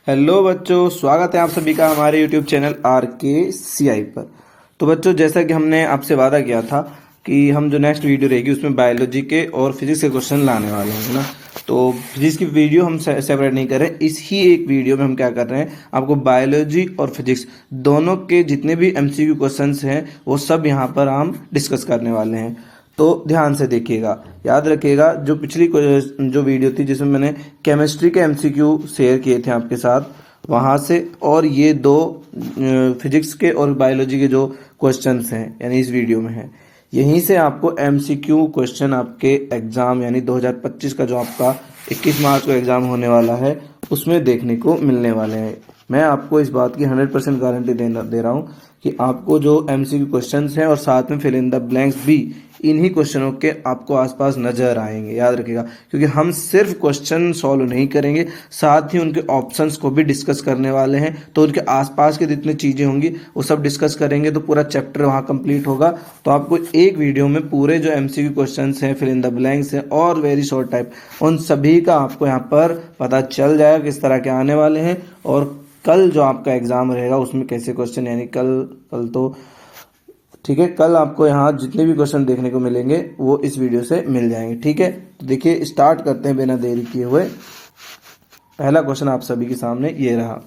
Hello बच्चों, स्वागत है आप सभी का हमारे YouTube चैनल RKCI पर। तो बच्चों, जैसा कि हमने आपसे वादा किया था कि हम जो नेक्स्ट वीडियो रहेगी उसमें बायोलॉजी के और फिजिक्स के क्वेश्चन लाने वाले हैं, है ना। तो फिजिक्स की वीडियो हम सेपरेट नहीं कर रहे हैं, इस ही एक वीडियो में हम क्या कर रहे हैं, आपको बायोलॉजी और फिजिक्स दोनों के जितने भी MCQ क्वेश्चंस हैं वो सब यहाँ पर हम डिस्कस करने वाले हैं। तो ध्यान से देखिएगा, याद रखिएगा। जो पिछली जो वीडियो थी जिसमें मैंने केमिस्ट्री के MCQ शेयर किए थे आपके साथ, वहाँ से और ये दो फिजिक्स के और बायोलॉजी के जो क्वेश्चंस हैं यानी इस वीडियो में हैं, यहीं से आपको MCQ क्वेश्चन आपके एग्ज़ाम यानी 2025 का जो आपका 21 मार्च को एग्ज़ाम होने वाला है उसमें देखने को मिलने वाले हैं। मैं आपको इस बात की 100% गारंटी दे रहा हूँ कि आपको जो MCQ क्वेश्चंस हैं और साथ में फिल इन द ब्लैंक्स भी इन्हीं क्वेश्चनों के आपको आसपास नजर आएंगे, याद रखिएगा। क्योंकि हम सिर्फ क्वेश्चन सॉल्व नहीं करेंगे, साथ ही उनके ऑप्शंस को भी डिस्कस करने वाले हैं। तो उनके आसपास की जितनी चीज़ें होंगी वो सब डिस्कस करेंगे, तो पूरा चैप्टर वहाँ कंप्लीट होगा। तो आपको एक वीडियो में पूरे जो MCQ क्वेश्चंस हैं, फिल इन द ब्लैंक्स हैं और वेरी शॉर्ट टाइप, उन सभी का आपको यहाँ पर पता चल जाएगा किस तरह के आने वाले हैं। और कल जो आपका एग्ज़ाम रहेगा उसमें कैसे क्वेश्चन, यानी कल तो ठीक है, कल आपको यहाँ जितने भी क्वेश्चन देखने को मिलेंगे वो इस वीडियो से मिल जाएंगे। ठीक है, तो देखिए स्टार्ट करते हैं बिना देरी किए हुए। पहला क्वेश्चन आप सभी के सामने ये रहा।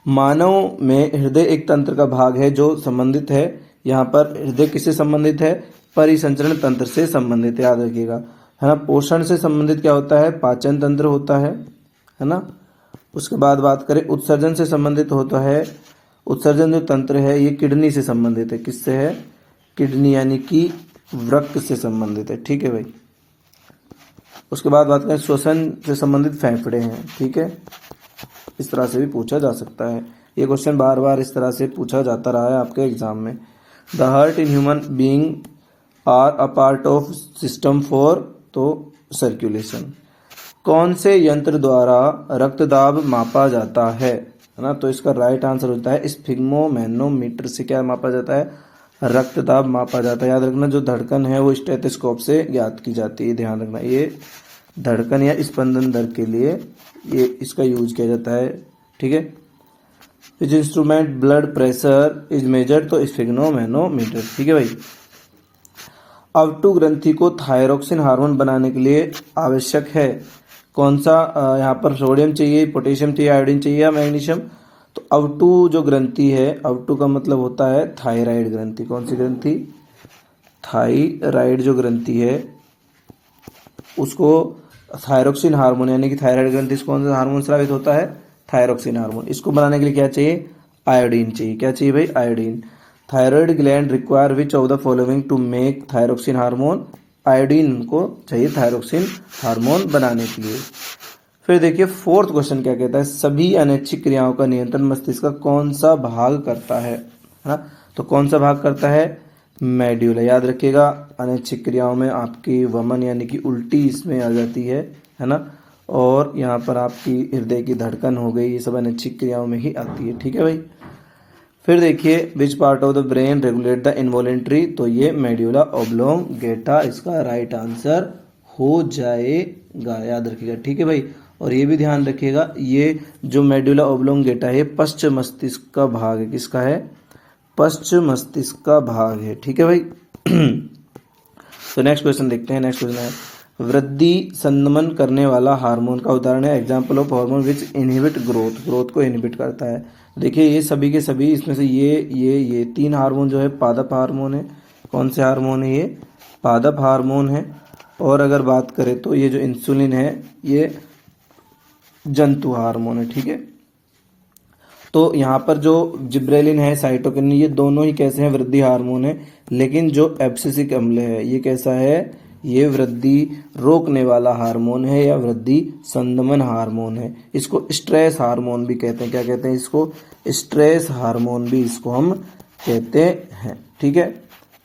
मानव में हृदय एक तंत्र का भाग है जो संबंधित है, यहाँ पर हृदय किससे संबंधित है, परिसंचरण तंत्र से संबंधित है, याद रखिएगा, है ना। पोषण से संबंधित क्या होता है, पाचन तंत्र होता है ना। उसके बाद बात करें उत्सर्जन से संबंधित होता है, उत्सर्जन जो तंत्र है ये किडनी से संबंधित है, किससे है, किडनी यानी कि वृक्क से संबंधित है। ठीक है भाई। उसके बाद बात करें श्वसन से संबंधित फेफड़े हैं। ठीक है, इस तरह से भी पूछा जा सकता है, ये क्वेश्चन बार बार इस तरह से पूछा जाता रहा है आपके एग्जाम में। The heart in human being are a part of system for तो सर्कुलेशन। कौन से यंत्र द्वारा रक्तदाब मापा जाता है ना। तो इसका राइट आंसर होता है स्फिग्मोमैनोमीटर से क्या मापा जाता है, रक्तदाब मापा जाता है। याद रखना, जो धड़कन है वो स्टेथोस्कोप से ज्ञात की जाती है, ध्यान रखना। ये धड़कन या स्पंदन दर के लिए ये इसका यूज किया जाता है। ठीक है, which instrument blood pressure is measured तो स्फिग्मोमैनोमीटर। ठीक है भाई। अवटु ग्रंथि को थायरोक्सिन हार्मोन बनाने के लिए आवश्यक है कौन सा, यहाँ पर सोडियम चाहिए, पोटेशियम चाहिए, आयोडीन चाहिए या मैग्नीशियम। तो अवटु जो ग्रंथि है, अवटु का मतलब होता है थायराइड ग्रंथि। कौन सी ग्रंथि, थायराइड जो ग्रंथि है उसको थायरोक्सिन हार्मोन यानी कि थायराइड ग्रंथि से कौन सा हार्मोन स्रावित होता है, थायरोक्सिन हार्मोन। इसको बनाने के लिए क्या चाहिए, आयोडीन चाहिए। क्या चाहिए भाई, iodine. Thyroid gland require which of the following to make thyroxine hormone. Iodine को चाहिए थायरोक्सिन हार्मोन बनाने के लिए। फिर देखिए फोर्थ क्वेश्चन क्या कहता है, सभी अनैच्छिक क्रियाओं का नियंत्रण मस्तिष्क का कौन सा भाग करता है ना। तो कौन सा भाग करता है, मेड्यूला। याद रखिएगा, अनैच्छिक क्रियाओं में आपकी वमन यानी कि उल्टी इसमें आ जाती है ना। और यहाँ पर आपकी हृदय की धड़कन हो गई, ये सब अनैच्छिक क्रियाओं में ही आती है। ठीक है भाई। फिर देखिए which part of the brain regulate the involuntary, तो ये मेड्यूला ऑब्लोंगेटा इसका राइट आंसर हो जाएगा, याद रखिएगा। ठीक है भाई। और ये भी ध्यान रखिएगा, ये जो मेड्यूला ऑब्लोंगेटा है पश्च मस्तिष्क का भाग है, किसका है, पश्च मस्तिष्क का भाग है। ठीक है भाई। तो नेक्स्ट क्वेश्चन देखते हैं। नेक्स्ट क्वेश्चन है वृद्धि संदमन करने वाला हार्मोन का उदाहरण है, example of hormone which inhibit growth, growth को इनहिबिट करता है। देखिए ये सभी के सभी इसमें से ये तीन हार्मोन जो है पादप हार्मोन है। कौन से हार्मोन है, ये पादप हार्मोन है। और अगर बात करें तो ये जो इंसुलिन है ये जंतु हार्मोन है। ठीक है, तो यहाँ पर जो जिब्रेलिन है, साइटोकिनिन, ये दोनों ही कैसे हैं, वृद्धि हार्मोन है। लेकिन जो एब्सिसिक अम्ल है ये कैसा है, ये वृद्धि रोकने वाला हार्मोन है या वृद्धि संदमन हार्मोन है। इसको स्ट्रेस हार्मोन भी कहते हैं। क्या कहते हैं इसको, स्ट्रेस हार्मोन भी इसको हम कहते हैं। ठीक है,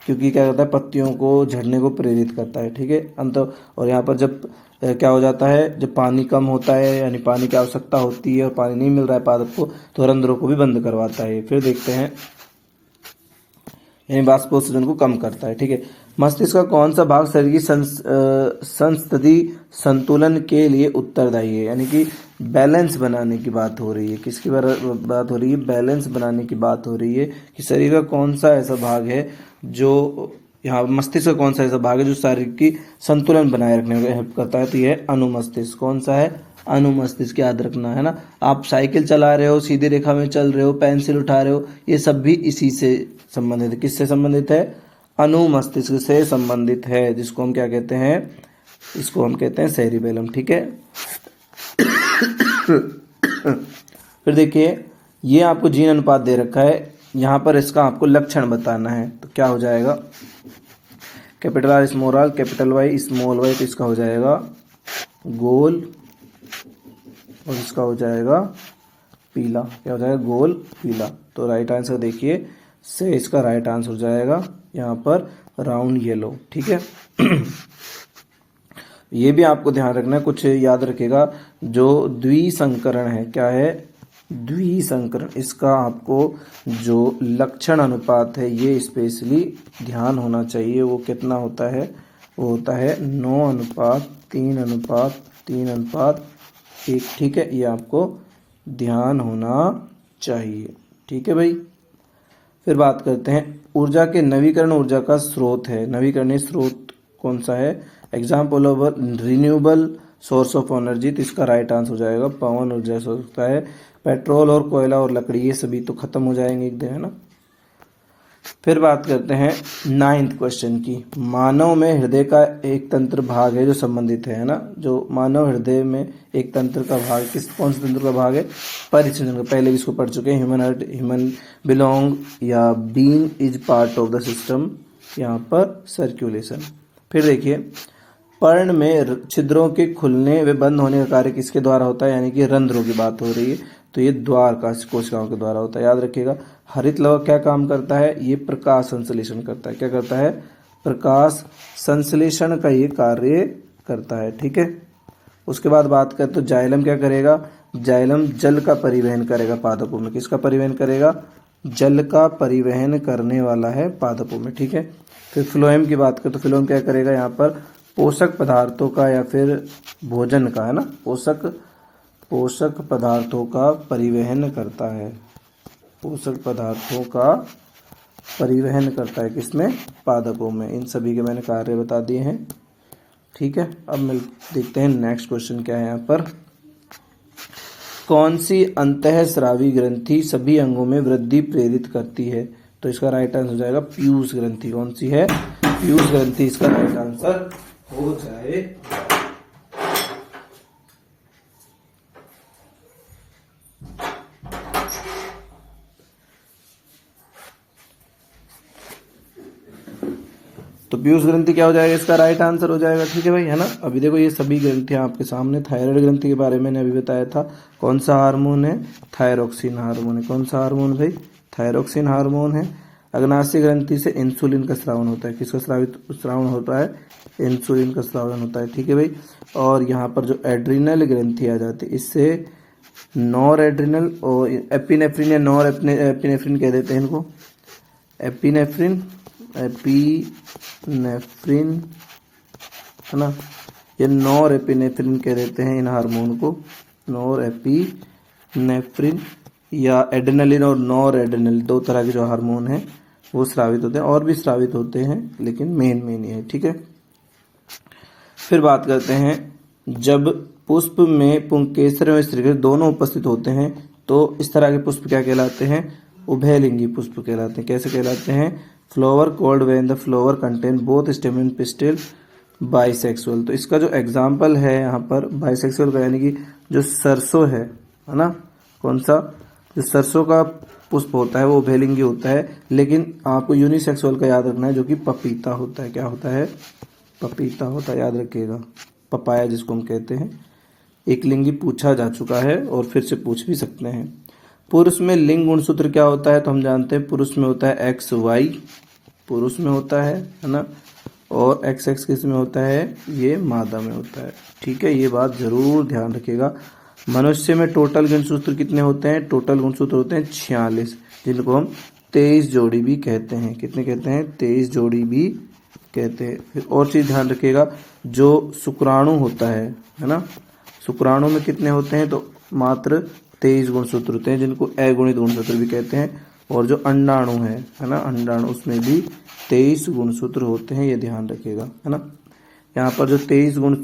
क्योंकि क्या करता है, पत्तियों को झड़ने को प्रेरित करता है। ठीक है, अंत। और यहाँ पर जब क्या हो जाता है, जब पानी कम होता है यानी पानी की आवश्यकता होती है और पानी नहीं मिल रहा है पादप को, तो रंध्रों को भी बंद करवाता है। फिर देखते हैं, यानी वाष्पोत्सर्जन को कम करता है। ठीक है, मस्तिष्क का कौन सा भाग शरीर की संस्थिति संतुलन के लिए उत्तरदायी है, यानी कि बैलेंस बनाने की बात हो रही है। किसकी बात हो रही है? बैलेंस बनाने की बात हो रही है कि शरीर का कौन सा ऐसा भाग है जो, यहाँ मस्तिष्क का कौन सा ऐसा भाग है जो शरीर की संतुलन बनाए रखने में हेल्प करता है, तो यह है अनुमस्तिष्क। कौन सा है? अनुमस्तिष्क, याद रखना है ना। आप साइकिल चला रहे हो, सीधी रेखा में चल रहे हो, पेंसिल उठा रहे हो, ये सब भी इसी से संबंधित है। किससे संबंधित है? अनुमस्तिष्क से संबंधित है, जिसको हम क्या कहते हैं? इसको हम कहते हैं सेरिबेलम। ठीक है। फिर देखिए, ये आपको जीन अनुपात दे रखा है, यहाँ पर इसका आपको लक्षण बताना है, तो क्या हो जाएगा? Capital R small R, capital Y small Y, तो इसका हो जाएगा गोल और इसका हो जाएगा पीला। क्या हो जाएगा? गोल पीला। तो राइट आंसर देखिए से इसका राइट आंसर हो जाएगा यहाँ पर राउंड येलो। ठीक है। ये भी आपको ध्यान रखना है, कुछ याद रखेगा, जो द्विसंकरण है, क्या है? द्विसंकरण, इसका आपको जो लक्षण अनुपात है ये स्पेशली ध्यान होना चाहिए। वो कितना होता है? वो होता है 9:3:3:3:1। ठीक है, ये आपको ध्यान होना चाहिए। ठीक है भाई। फिर बात करते हैं ऊर्जा के नवीकरण ऊर्जा का स्रोत है। नवीकरणीय स्रोत कौन सा है? Example of renewable source of energy, तो इसका राइट आंसर हो जाएगा पवन ऊर्जा हो सकता है। पेट्रोल और कोयला और लकड़ी ये सभी तो खत्म हो जाएंगे एक दिन, है ना। फिर बात करते हैं 9th क्वेश्चन की। मानव में हृदय का एक तंत्र भाग है जो संबंधित है ना। जो मानव हृदय में एक तंत्र का भाग, कौन सा तंत्र का भाग है? परिसंचरण। पहले भी इसको पढ़ चुके हैं। ह्यूमन हार्ट, ह्यूमन बिलोंग या bean is part of the system, यहाँ पर सर्कुलेशन। फिर देखिए, पर्ण में छिद्रों के खुलने व बंद होने का कार्य किसके द्वारा होता है? यानी कि रंध्रों की बात हो रही है, तो ये द्वार का कोशिकाओं के द्वारा होता है। याद रखिएगा। हरित लवक क्या काम करता है? ये प्रकाश संश्लेषण करता है। क्या करता है? प्रकाश संश्लेषण का ये कार्य करता है। ठीक है। उसके बाद बात करें तो जाइलम क्या करेगा? जाइलम जल का परिवहन करेगा पादपों में। किसका परिवहन करेगा? जल का परिवहन करने वाला है पादपों में। ठीक है। फिर फ्लोएम की बात करें तो फ्लोएम क्या करेगा? यहाँ पर पोषक पदार्थों का या फिर भोजन का, है ना, पोषक पदार्थों का परिवहन करता है। पोषक पदार्थों का परिवहन करता है किसमें? पादपों में। इन सभी के मैंने कार्य बता दिए हैं। ठीक है। अब मिल देखते हैं नेक्स्ट क्वेश्चन क्या है यहाँ पर। कौन सी अंतःस्रावी ग्रंथि सभी अंगों में वृद्धि प्रेरित करती है? तो इसका राइट आंसर हो जाएगा पीयूष ग्रंथि। कौन सी है? पीयूष ग्रंथि इसका राइट आंसर हो जाएगा। तो पीयूष ग्रंथि क्या हो जाएगा? इसका राइट आंसर हो जाएगा। ठीक है भाई, है ना। अभी देखो ये सभी ग्रंथियां आपके सामने। थायराइड ग्रंथि के बारे में मैंने अभी बताया था। कौन सा हार्मोन है? थायरोक्सिन हार्मोन है। कौन सा हार्मोन भाई? थायरोक्सिन हार्मोन है। अग्नाशय ग्रंथि से इंसुलिन का स्रावन होता है। किसका स्रावन होता है? इंसुलिन का स्रावन होता है। ठीक है भाई। और यहाँ पर जो एड्रिनल ग्रंथि आ जाती है, इससे नॉर एड्रिनल और एपिनेफ्रिन या नॉर एपिनेफ्रिन कह देते हैं इनको। एपिनेफ्रिन है ना, ये नॉर एपिनेफ्रिन कह देते हैं इन हार्मोन को। नॉर एपिनेफ्रिन या एड्रेनलिन और नॉर एड्रेनल, दो तरह के जो हार्मोन हैं वो स्रावित होते हैं। और भी स्रावित होते हैं लेकिन मेन ये है। ठीक है। फिर बात करते हैं, जब पुष्प में पुंकेसर और स्त्रीकेसर दोनों उपस्थित होते हैं तो इस तरह के पुष्प क्या कहलाते हैं? उभयलिंगी पुष्प कहलाते हैं। कैसे कहलाते हैं? Flower called when the flower contain both stem and pistil bisexual. तो इसका जो एग्जाम्पल है यहाँ पर बाइसेक्सुअल का, यानी कि जो सरसों है ना, कौन सा? जो सरसों का पुष्प होता है वो उभयलिंगी होता है, लेकिन आपको यूनिसेक्सुअल का याद रखना है जो कि पपीता होता है। क्या होता है? पपीता होता है, याद रखिएगा। पपाया जिसको हम कहते हैं। एक लिंगी पूछा जा चुका है और फिर से पूछ भी सकते हैं। पुरुष में लिंग गुणसूत्र क्या होता है? तो हम जानते हैं पुरुष में होता है XY, पुरुष में होता है ना, और XX किस में होता है? ये मादा में होता है। ठीक है, ये बात जरूर ध्यान रखिएगा। मनुष्य में टोटल गुणसूत्र कितने होते हैं? टोटल गुणसूत्र होते हैं 46, जिनको हम 23 जोड़ी भी कहते हैं। कितने कहते हैं? 23 जोड़ी भी कहते हैं। फिर और चीज ध्यान रखिएगा, जो शुक्राणु होता है ना, शुक्राणु में कितने होते हैं, तो मात्र 23 गुणसूत्र होते हैं, जिनको अगुणित गुणसूत्र भी कहते हैं। और जो अंडाणु है ना, अंडाणु, उसमें भी 23 गुणसूत्र होते हैं, ये ध्यान रखिएगा, है ना। यहाँ पर जो 23 गुण,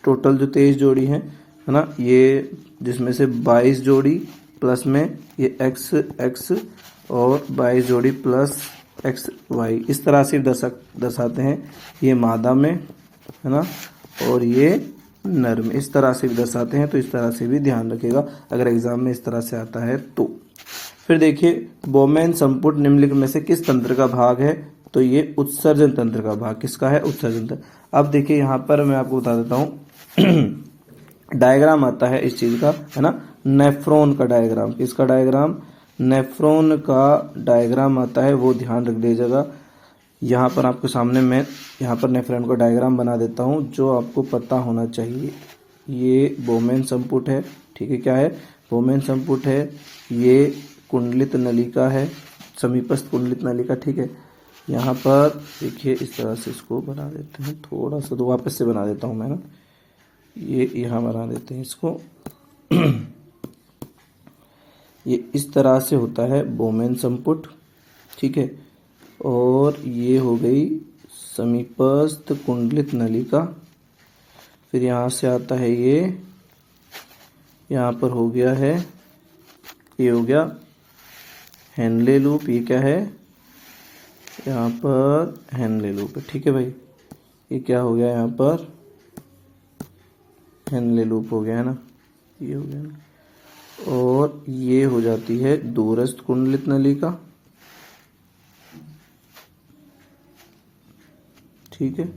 टोटल जो 23 जोड़ी है ना, ये जिसमें से 22 जोड़ी प्लस में ये x और 22 जोड़ी प्लस xy, इस तरह से दर्शाते हैं। ये मादा में, है ना, और ये नर में, इस तरह से भी दर्शाते हैं। तो इस तरह से भी ध्यान रखिएगा अगर एग्जाम में इस तरह से आता है तो। फिर देखिए, बोमेन संपुट निम्नलिखित में से किस तंत्र का भाग है, तो ये उत्सर्जन तंत्र का भाग किसका है, उत्सर्जन तंत्र। अब देखिए यहाँ पर मैं आपको बता देता हूँ डायग्राम आता है इस चीज का, है ना, नेफ्रॉन का डायग्राम। किसका डायग्राम, नेफ्रॉन का डायग्राम आता है, वो ध्यान रख लीजिएगा। यहाँ पर आपके सामने मैं यहाँ पर नेफ्रॉन का डायग्राम बना देता हूँ, जो आपको पता होना चाहिए। ये बोमेन संपुट है, ठीक है, क्या है, बोमेन संपुट है। ये कुंडलित नलिका है, समीपस्थ कुंडलित नलिका, ठीक है। यहाँ पर देखिए इस तरह से इसको बना देते हैं, थोड़ा सा तो वापस से बना देता हूँ मैं ना, ये यहाँ बना देते हैं इसको। ये इस तरह से होता है बोमेन संपुट, ठीक है। और ये हो गई समीपस्थ कुंडलित नलिका। फिर यहाँ से आता है ये, यहाँ पर हो गया है, ये हो गया हेनले लूप। ये क्या है, यहाँ पर हेनले लूप है, ठीक है भाई। ये क्या हो गया, यहाँ पर हेनले लूप हो गया है ना, ये हो गया ना। और ये हो जाती है दूरस्थ कुंडलित नलिका, ठीक है।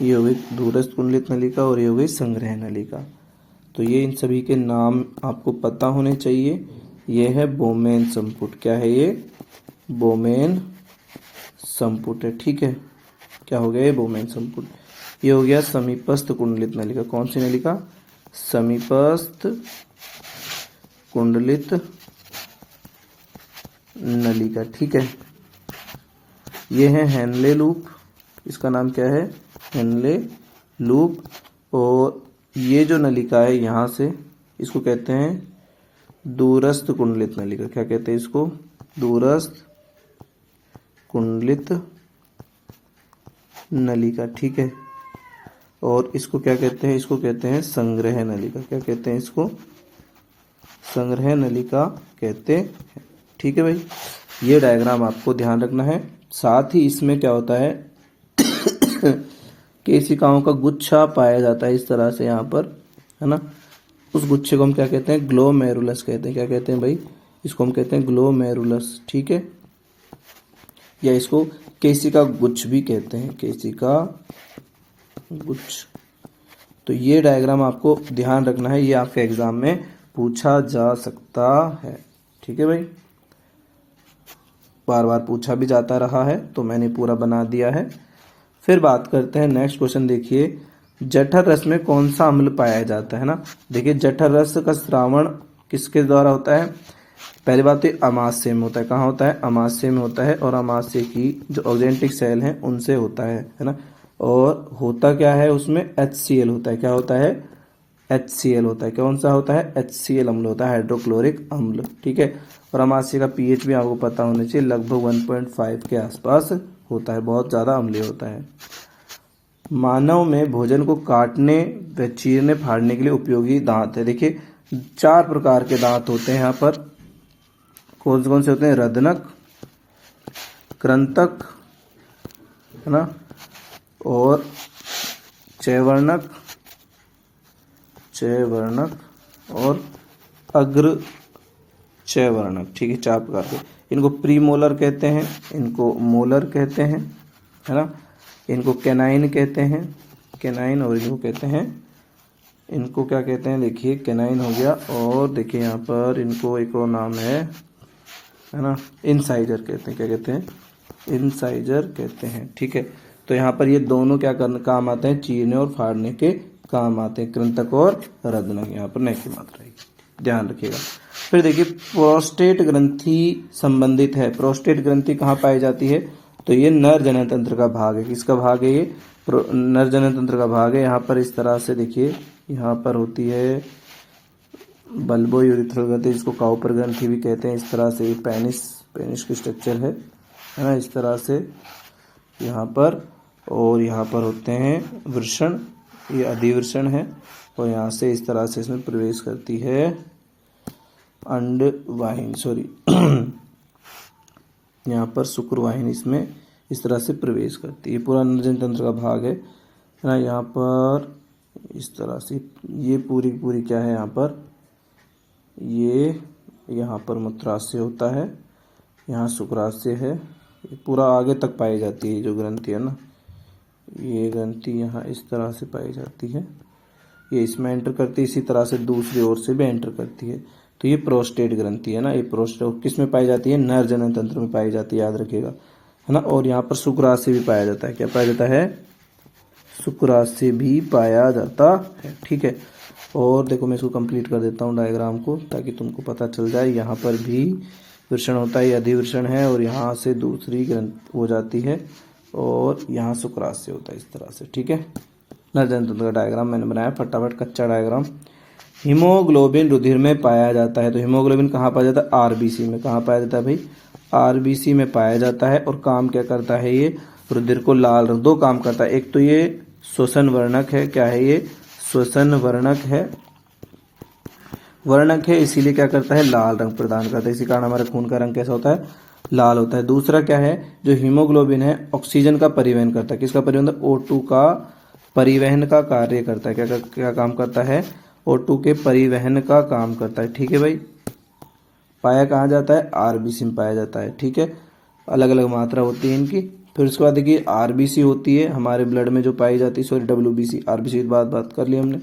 ये हो गई दूरस्थ कुंडलित नलिका और ये हो गई संग्रह नलिका। तो ये इन सभी के नाम आपको पता होने चाहिए। ये है बोमेन संपुट, क्या है ये, बोमेन संपुट है, ठीक है। क्या हो गया ये बोमेन संपुट। ये हो गया समीपस्थ कुंडलित नलिका। कौन सी नलिका, समीपस्थ कुंडलित नलिका, ठीक है। ये है हेनले लूप, इसका नाम क्या है, हेनले लूप। और ये जो नलिका है यहाँ से, इसको कहते हैं दूरस्थ कुंडलित नलिका। क्या कहते हैं इसको, दूरस्थ कुंडलित नलिका, ठीक है। और इसको क्या कहते हैं, इसको कहते हैं संग्रह नलिका। क्या कहते हैं इसको, संग्रह नलिका कहते हैं, ठीक है भाई। ये डायग्राम आपको ध्यान रखना है। साथ ही इसमें क्या होता है केशिकाओं का गुच्छा पाया जाता है इस तरह से यहाँ पर, है ना। उस गुच्छे को हम क्या कहते हैं, ग्लोमेरुलस कहते हैं। क्या कहते हैं भाई, इसको हम कहते हैं ग्लोमेरुलस, ठीक है। या इसको केशिका गुच्छ भी कहते हैं, केशिका गुच्छ। तो ये डायग्राम आपको ध्यान रखना है, ये आपके एग्जाम में पूछा जा सकता है, ठीक है भाई। बार बार पूछा भी जाता रहा है, तो मैंने पूरा बना दिया है। फिर बात करते हैं नेक्स्ट क्वेश्चन। देखिए, जठर रस में कौन सा अम्ल पाया जाता है ना। देखिए, जठर रस का श्रावण किसके द्वारा होता है, पहली बात तो अमाशय में होता है। कहाँ होता है, अमाशय में होता है। और अमाशय की जो ऑक्जेंटिक सेल हैं उनसे होता है ना। और होता क्या है, उसमें HCl होता है। क्या होता है, HCl होता है। कौन सा होता है, HCl अम्ल होता है, हाइड्रोक्लोरिक अम्ल, ठीक है। और अमाशय का pH भी आपको पता होना चाहिए, लगभग 1.5 के आसपास होता है, बहुत ज़्यादा अम्लीय होता है। मानव में भोजन को काटने व चीरने फाड़ने के लिए उपयोगी दांत है। देखिए, 4 प्रकार के दांत होते हैं यहाँ पर। कौन से होते हैं, रदनक, कृंतक, है ना, और चैवर्णक और अग्र चैवर्णक, ठीक है। 4 प्रकार के। इनको प्रीमोलर कहते हैं, इनको मोलर कहते हैं, है ना। इनको कैनाइन कहते हैं, कैनाइन। और इनको कहते हैं, इनको क्या कहते हैं, देखिए कैनाइन हो गया। और देखिए यहाँ पर इनको एक और नाम है ना, इंसाइजर कहते हैं। क्या कहते हैं, इंसाइजर कहते हैं, ठीक है। तो यहाँ पर ये दोनों क्या करने काम आते हैं, चीरने और फाड़ने के काम आते हैं, कृंतक और रदनक। यहाँ पर नए की मात्रा है, ध्यान रखिएगा। फिर देखिए, प्रोस्टेट ग्रंथि संबंधित है। प्रोस्टेट ग्रंथि कहाँ पाई जाती है, तो ये नर जनन तंत्र का भाग है। किसका भाग है ये, नर जनन तंत्र का भाग है। यहाँ पर इस तरह से देखिए, यहाँ पर होती है बल्बो यूरिथ्रल ग्रंथि, जिसको काउपर ग्रंथि भी कहते हैं। इस तरह से पेनिस की स्ट्रक्चर है ना, इस तरह से यहाँ पर। और यहाँ पर होते हैं वृषण, ये अधिवृषण है, और यहाँ से इस तरह से इसमें प्रवेश करती है अंडवाहिनी, सॉरी यहाँ पर शुक्रवाहिनी इसमें इस तरह से प्रवेश करती है। पूरा निर्जन तंत्र का भाग है ना। यहाँ पर इस तरह से ये पूरी क्या है, यहाँ पर ये यहाँ पर मूत्राशय होता है, यहाँ शुक्राशय है, ये पूरा आगे तक पाई जाती है जो ग्रंथि है ना, ये ग्रंथि यहाँ इस तरह से पाई जाती है, ये इसमें एंटर करती है, इसी तरह से दूसरी ओर से भी एंटर करती है। तो ये प्रोस्टेट ग्रंथि है ना, ये प्रोस्टेट किस में पाई जाती है, नर जनन तंत्र में पाई जाती है, याद रखिएगा है ना। और यहाँ पर शुक्राशय भी पाया जाता है, क्या पाया जाता है, शुक्राशय भी पाया जाता है, ठीक है। और देखो मैं इसको कंप्लीट कर देता हूँ डायग्राम को, ताकि तुमको पता चल जाए। यहाँ पर भी वृषण होता है, ये अधिवृषण है, और यहाँ से दूसरी ग्रंथि हो जाती है, और यहाँ शुक्राशय होता है इस तरह से, ठीक है। नरजन तंत्र का डायग्राम मैंने बनाया फटाफट, कच्चा डायग्राम। हीमोग्लोबिन रुधिर में पाया जाता है, तो हीमोग्लोबिन कहाँ पाया जाता है, आरबीसी में। कहाँ पाया जाता है भाई, आरबीसी में पाया जाता है। और काम क्या करता है, ये रुधिर को लाल रंग, दो काम करता है, एक तो ये श्वसन वर्णक है, क्या है ये, श्वसन वर्णक है, इसीलिए क्या करता है, लाल रंग प्रदान करता है। इसी कारण हमारे खून का रंग कैसा होता है, लाल होता है। दूसरा क्या है, जो हीमोग्लोबिन है ऑक्सीजन का परिवहन करता है, किसका परिवहन, O2 का परिवहन का कार्य करता है। क्या काम करता है, O2 के परिवहन का काम करता है, ठीक है भाई। पाया कहाँ जाता है, आरबीसी में पाया जाता है, ठीक है। अलग अलग मात्रा होती है इनकी। फिर उसके बाद देखिए आरबीसी होती है हमारे ब्लड में जो पाई जाती है, सॉरी डब्ल्यूबीसी, आरबीसी की बात कर ली हमने,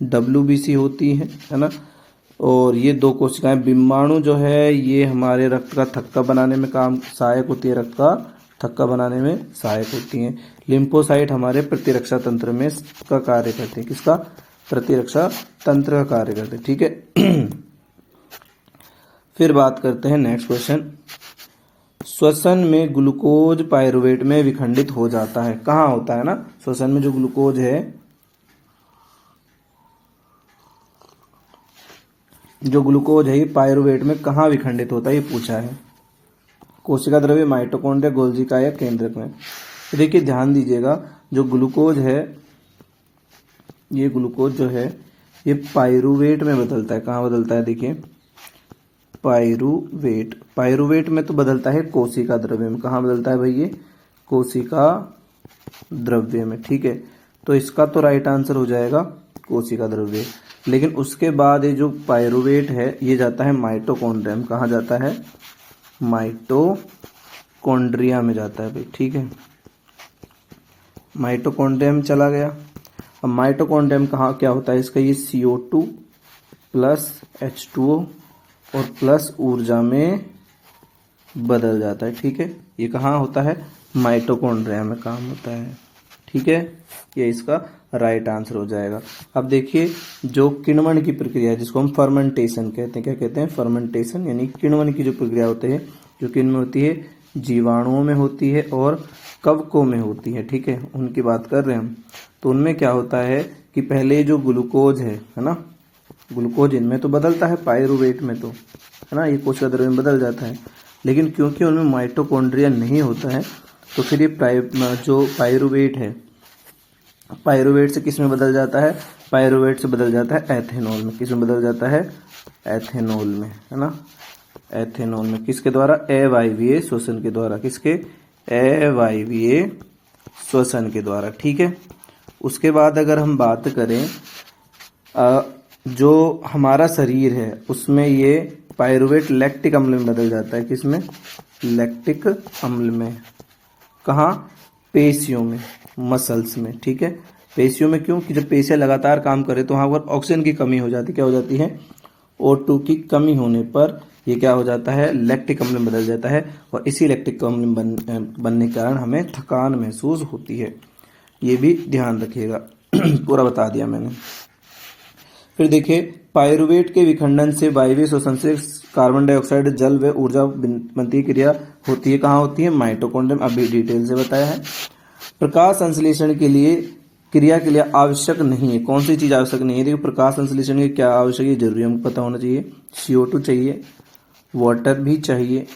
डब्ल्यूबीसी होती है ना। और ये दो कोशिकाएं, बिम्बाणु जो है ये हमारे रक्त का थक्का बनाने में काम सहायक होती है, रक्त का थक्का बनाने में सहायक होती हैं। लिम्फोसाइट हमारे प्रतिरक्षा तंत्र में का कार्य करते हैं, किसका, प्रतिरक्षा तंत्र का कार्य करते हैं, ठीक है। फिर बात करते हैं नेक्स्ट क्वेश्चन। श्वसन में ग्लूकोज पायरुवेट में विखंडित हो जाता है, कहाँ होता है ना, श्वसन में जो ग्लूकोज है, जो ग्लूकोज है ये पायरुवेट में कहाँ विखंडित होता है, ये पूछा है। कोशिका द्रव्य, माइटोकॉन्ड्रिया, गोल्गी या केंद्रक में। देखिए ध्यान दीजिएगा, जो ग्लूकोज है, ये ग्लूकोज जो है ये पायरुवेट में बदलता है, कहाँ बदलता है, देखिए पायरुवेट में तो बदलता है कोशिका द्रव्य में। कहाँ बदलता है भाई, ये कोशिका द्रव्य में, ठीक है। तो इसका तो राइट आंसर हो जाएगा कोशिका द्रव्य। लेकिन उसके बाद ये जो पायरुवेट है ये जाता है माइटोकॉन्ड्रिया में। कहाँ जाता है, माइटोकॉन्ड्रिया में जाता है भाई, ठीक है। माइटोकॉन्ड्रिया में चला गया। अब माइटोकॉन्ड्रिया में कहाँ क्या होता है इसका, ये CO2 प्लस H2O और प्लस ऊर्जा में बदल जाता है, ठीक है। ये कहाँ होता है, माइटोकॉन्ड्रिया में काम होता है, ठीक है। ये इसका राइट आंसर हो जाएगा। अब देखिए जो किण्वन की प्रक्रिया है, जिसको हम फर्मेंटेशन कहते हैं, क्या कहते हैं, फर्मेंटेशन, यानी किण्वन की जो प्रक्रिया होती है, जो किनमें होती है, जीवाणुओं में होती है और कवकों में होती है, ठीक है, उनकी बात कर रहे हैं हम। तो उनमें क्या होता है कि पहले जो ग्लूकोज है ना, ग्लूकोज इनमें तो बदलता है पायरुवेट में, तो है ना, ये कोशिका द्रव्य में बदल जाता है। लेकिन क्योंकि उनमें माइटोकॉन्ड्रिया नहीं होता है, तो फिर ये जो पायरुवेट है, पायरुवेट से किस में बदल जाता है, पायरुवेट से बदल जाता है एथेनॉल में। किस में बदल जाता है, एथेनॉल में, है ना, एथेनॉल में। किसके द्वारा, अवायवीय श्वसन के द्वारा, किसके, अवायवीय श्वसन के द्वारा, ठीक है। उसके बाद अगर हम बात करें जो हमारा शरीर है उसमें ये पायरुवेट लैक्टिक अम्ल में बदल जाता है, किसमें, लैक्टिक अम्ल में। कहाँ, पेशियों में, मसल्स में, ठीक है। पेशियों में क्यों, कि जब पेशियां लगातार काम करे तो वहां पर ऑक्सीजन की कमी हो जाती है, क्या हो जाती है, O2 की कमी होने पर ये क्या हो जाता है, लैक्टिक अम्ल में बदल जाता है। और इसी लैक्टिक अम्ल में बनने के कारण हमें थकान महसूस होती है, ये भी ध्यान रखिएगा। पूरा बता दिया मैंने। फिर देखिए पायरुवेट के विखंडन से वायवीय श्वसन से कार्बन डाइऑक्साइड, जल व ऊर्जा बनती क्रिया होती है, कहाँ होती है, माइटोकॉन्ड्रिया में, अभी डिटेल से बताया है। प्रकाश संश्लेषण के लिए क्रिया के लिए आवश्यक नहीं है। कौन सी चीज आवश्यक नहीं है? देखिए प्रकाश संश्लेषण के क्या आवश्यक है, जरूरी हमको पता होना चाहिए। CO2 चाहिए, वाटर भी चाहिए,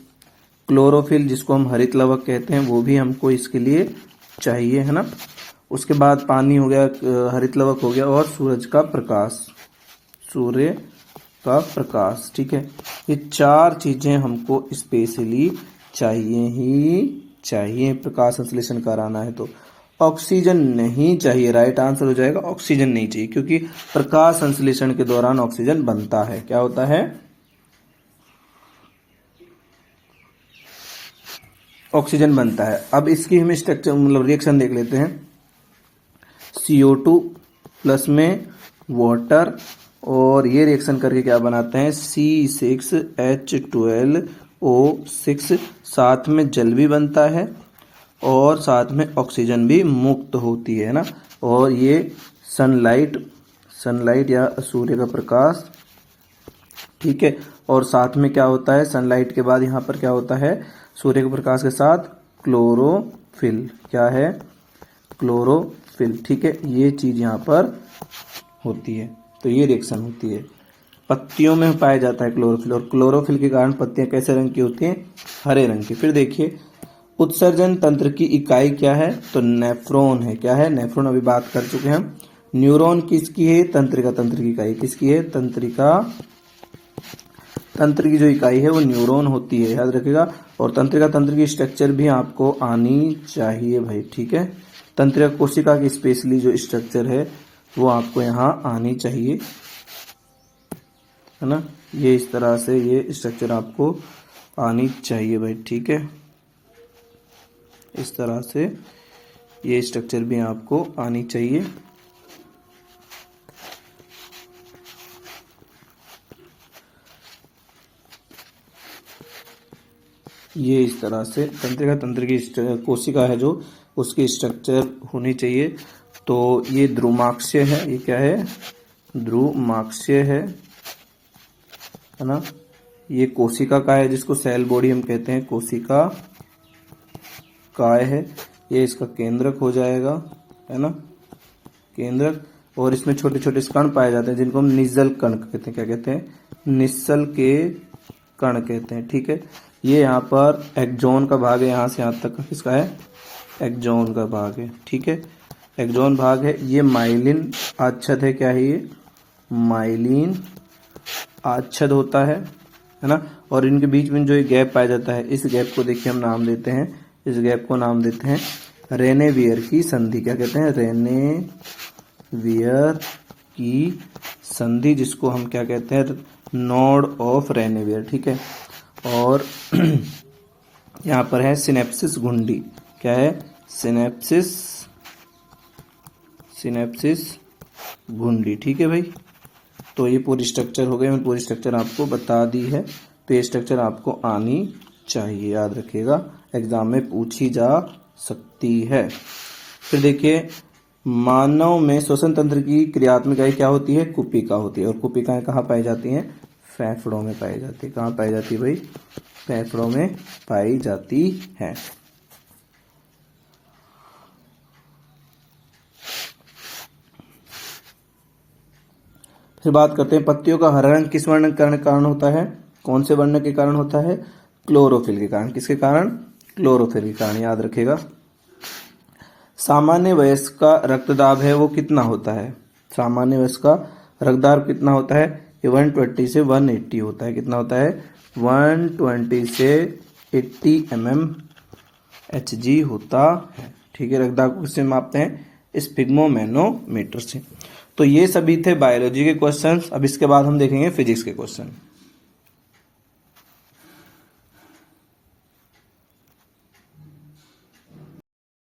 क्लोरोफिल जिसको हम हरित लवक कहते हैं वो भी हमको इसके लिए चाहिए, है ना। उसके बाद पानी हो गया, हरित लवक हो गया, और सूरज का प्रकाश, सूर्य का प्रकाश, ठीक है। ये 4 चीजें हमको स्पेशली चाहिए ही चाहिए प्रकाश संश्लेषण कराना है। तो ऑक्सीजन नहीं चाहिए, राइट आंसर हो जाएगा ऑक्सीजन नहीं चाहिए, क्योंकि प्रकाश संश्लेषण के दौरान ऑक्सीजन बनता है। क्या होता है? ऑक्सीजन बनता है। अब इसकी हम स्ट्रक्चर मतलब रिएक्शन देख लेते हैं। CO2 प्लस में वाटर, और ये रिएक्शन करके क्या बनाते हैं? C6H12O6, साथ में जल भी बनता है और साथ में ऑक्सीजन भी मुक्त होती है ना। और ये सनलाइट या सूर्य का प्रकाश, ठीक है। और साथ में क्या होता है? सनलाइट के बाद यहाँ पर क्या होता है? सूर्य के प्रकाश के साथ क्लोरोफिल, क्या है? क्लोरोफिल, ठीक है। ये चीज यहाँ पर होती है, तो ये रिएक्शन होती है। पत्तियों में पाया जाता है क्लोरोफिल, और क्लोरोफिल के कारण पत्तियां कैसे रंग की होती हैं? हरे रंग की। फिर देखिए उत्सर्जन तंत्र की इकाई क्या है? तो नेफ्रॉन है। क्या है? नेफ्रॉन, अभी बात कर चुके हैं हम। न्यूरॉन किसकी है? तंत्रिका तंत्र की इकाई किसकी है? तंत्रिका तंत्र की जो इकाई है वो न्यूरॉन होती है, याद रखिएगा। और तंत्रिका तंत्र की स्ट्रक्चर भी आपको आनी चाहिए भाई, ठीक है। तंत्रिका कोशिका की स्पेशली जो स्ट्रक्चर है वो आपको यहाँ आनी चाहिए, है ना। ये इस तरह से ये स्ट्रक्चर आपको आनी चाहिए भाई, ठीक है। इस तरह से ये स्ट्रक्चर भी आपको आनी चाहिए। ये इस तरह से तंत्रिका तंत्र की कोशिका है जो, उसकी स्ट्रक्चर होनी चाहिए। तो ये ध्रुमाक्षय है, ये क्या है? ध्रुमाक्षय है ना। ये कोशिका काय है जिसको सेल बॉडी हम कहते हैं, कोशिका काय है। ये इसका केंद्रक हो जाएगा, है ना, केंद्रक। और इसमें छोटे छोटे कण पाए जाते हैं जिनको हम निश्चल कण कहते हैं। क्या कहते हैं? निश्चल के कण कहते हैं, ठीक है। ये यहाँ पर एक्सॉन का भाग है, यहाँ से यहाँ तक किसका है? एक्सॉन का भाग है, ठीक है। एक्सॉन भाग है। ये माइलिन आच्छद है, क्या है ये? माइलिन आच्छद होता है ना। और इनके बीच में जो ये गैप पाया जाता है, इस गैप को देखिए हम नाम देते हैं, इस गैप को नाम देते हैं रेनेवियर की संधि। क्या कहते हैं? रेनेवियर की संधि, जिसको हम क्या कहते हैं? नोड ऑफ रेनेवियर, ठीक है। और यहाँ पर है सिनेप्सिस घुंडी। क्या है? सिनेप्सिस घुंडी, ठीक है भाई। तो ये पूरी स्ट्रक्चर हो गई, मैंने पूरी स्ट्रक्चर आपको बता दी है। तो ये स्ट्रक्चर आपको आनी चाहिए, याद रखिएगा, एग्जाम में पूछी जा सकती है। फिर देखिए मानव में श्वसन तंत्र की क्रियात्मक इकाई क्या होती है? कुपिका होती है। और कुपिकाएं कहाँ पाई जाती हैं? फेफड़ों में पाई जाती है। कहाँ पाई जाती है भाई? फेफड़ों में पाई जाती है। फिर बात करते हैं पत्तियों का हरा रंग किस वर्ण के कारण होता है? कौन से वर्ण के कारण होता है? क्लोरोफिल के कारण। किसके कारण? क्लोरोफिल के कारण, याद रखिएगा। सामान्य वयस्क का रक्तदाब है वो कितना होता है? सामान्य वयस्क का रक्तदाब कितना होता है? ये 120 से 180 होता है। कितना होता है? 120 से 80 mmHg होता है, ठीक है। रक्तदाब को किससे मापते हैं? स्फिग्मोमैनोमीटर से। तो ये सभी थे बायोलॉजी के क्वेश्चंस। अब इसके बाद हम देखेंगे फिजिक्स के क्वेश्चन।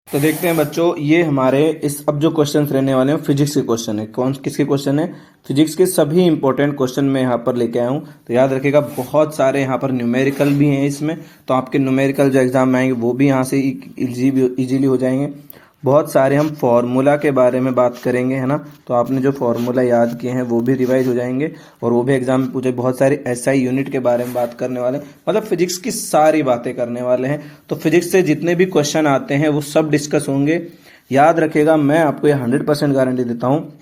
तो देखते हैं बच्चों, ये हमारे इस अब जो क्वेश्चंस रहने वाले हैं फिजिक्स के क्वेश्चन है। कौन किसके क्वेश्चन है? फिजिक्स के सभी इंपॉर्टेंट क्वेश्चन मैं यहाँ पर लेके आया हूँ। तो याद रखिएगा, बहुत सारे यहाँ पर न्यूमेरिकल भी हैं इसमें। तो आपके न्यूमेरिकल जो एग्जाम में आएंगे वो भी यहाँ से इजीली हो जाएंगे। बहुत सारे हम फॉर्मूला के बारे में बात करेंगे, है ना। तो आपने जो फॉर्मूला याद किए हैं वो भी रिवाइज हो जाएंगे और वो भी एग्जाम में पूछे। बहुत सारे एसआई यूनिट के बारे में बात करने वाले, मतलब फिजिक्स की सारी बातें करने वाले हैं। तो फिजिक्स से जितने भी क्वेश्चन आते हैं वो सब डिस्कस होंगे। याद रखिएगा, मैं आपको ये 100% गारंटी देता हूँ,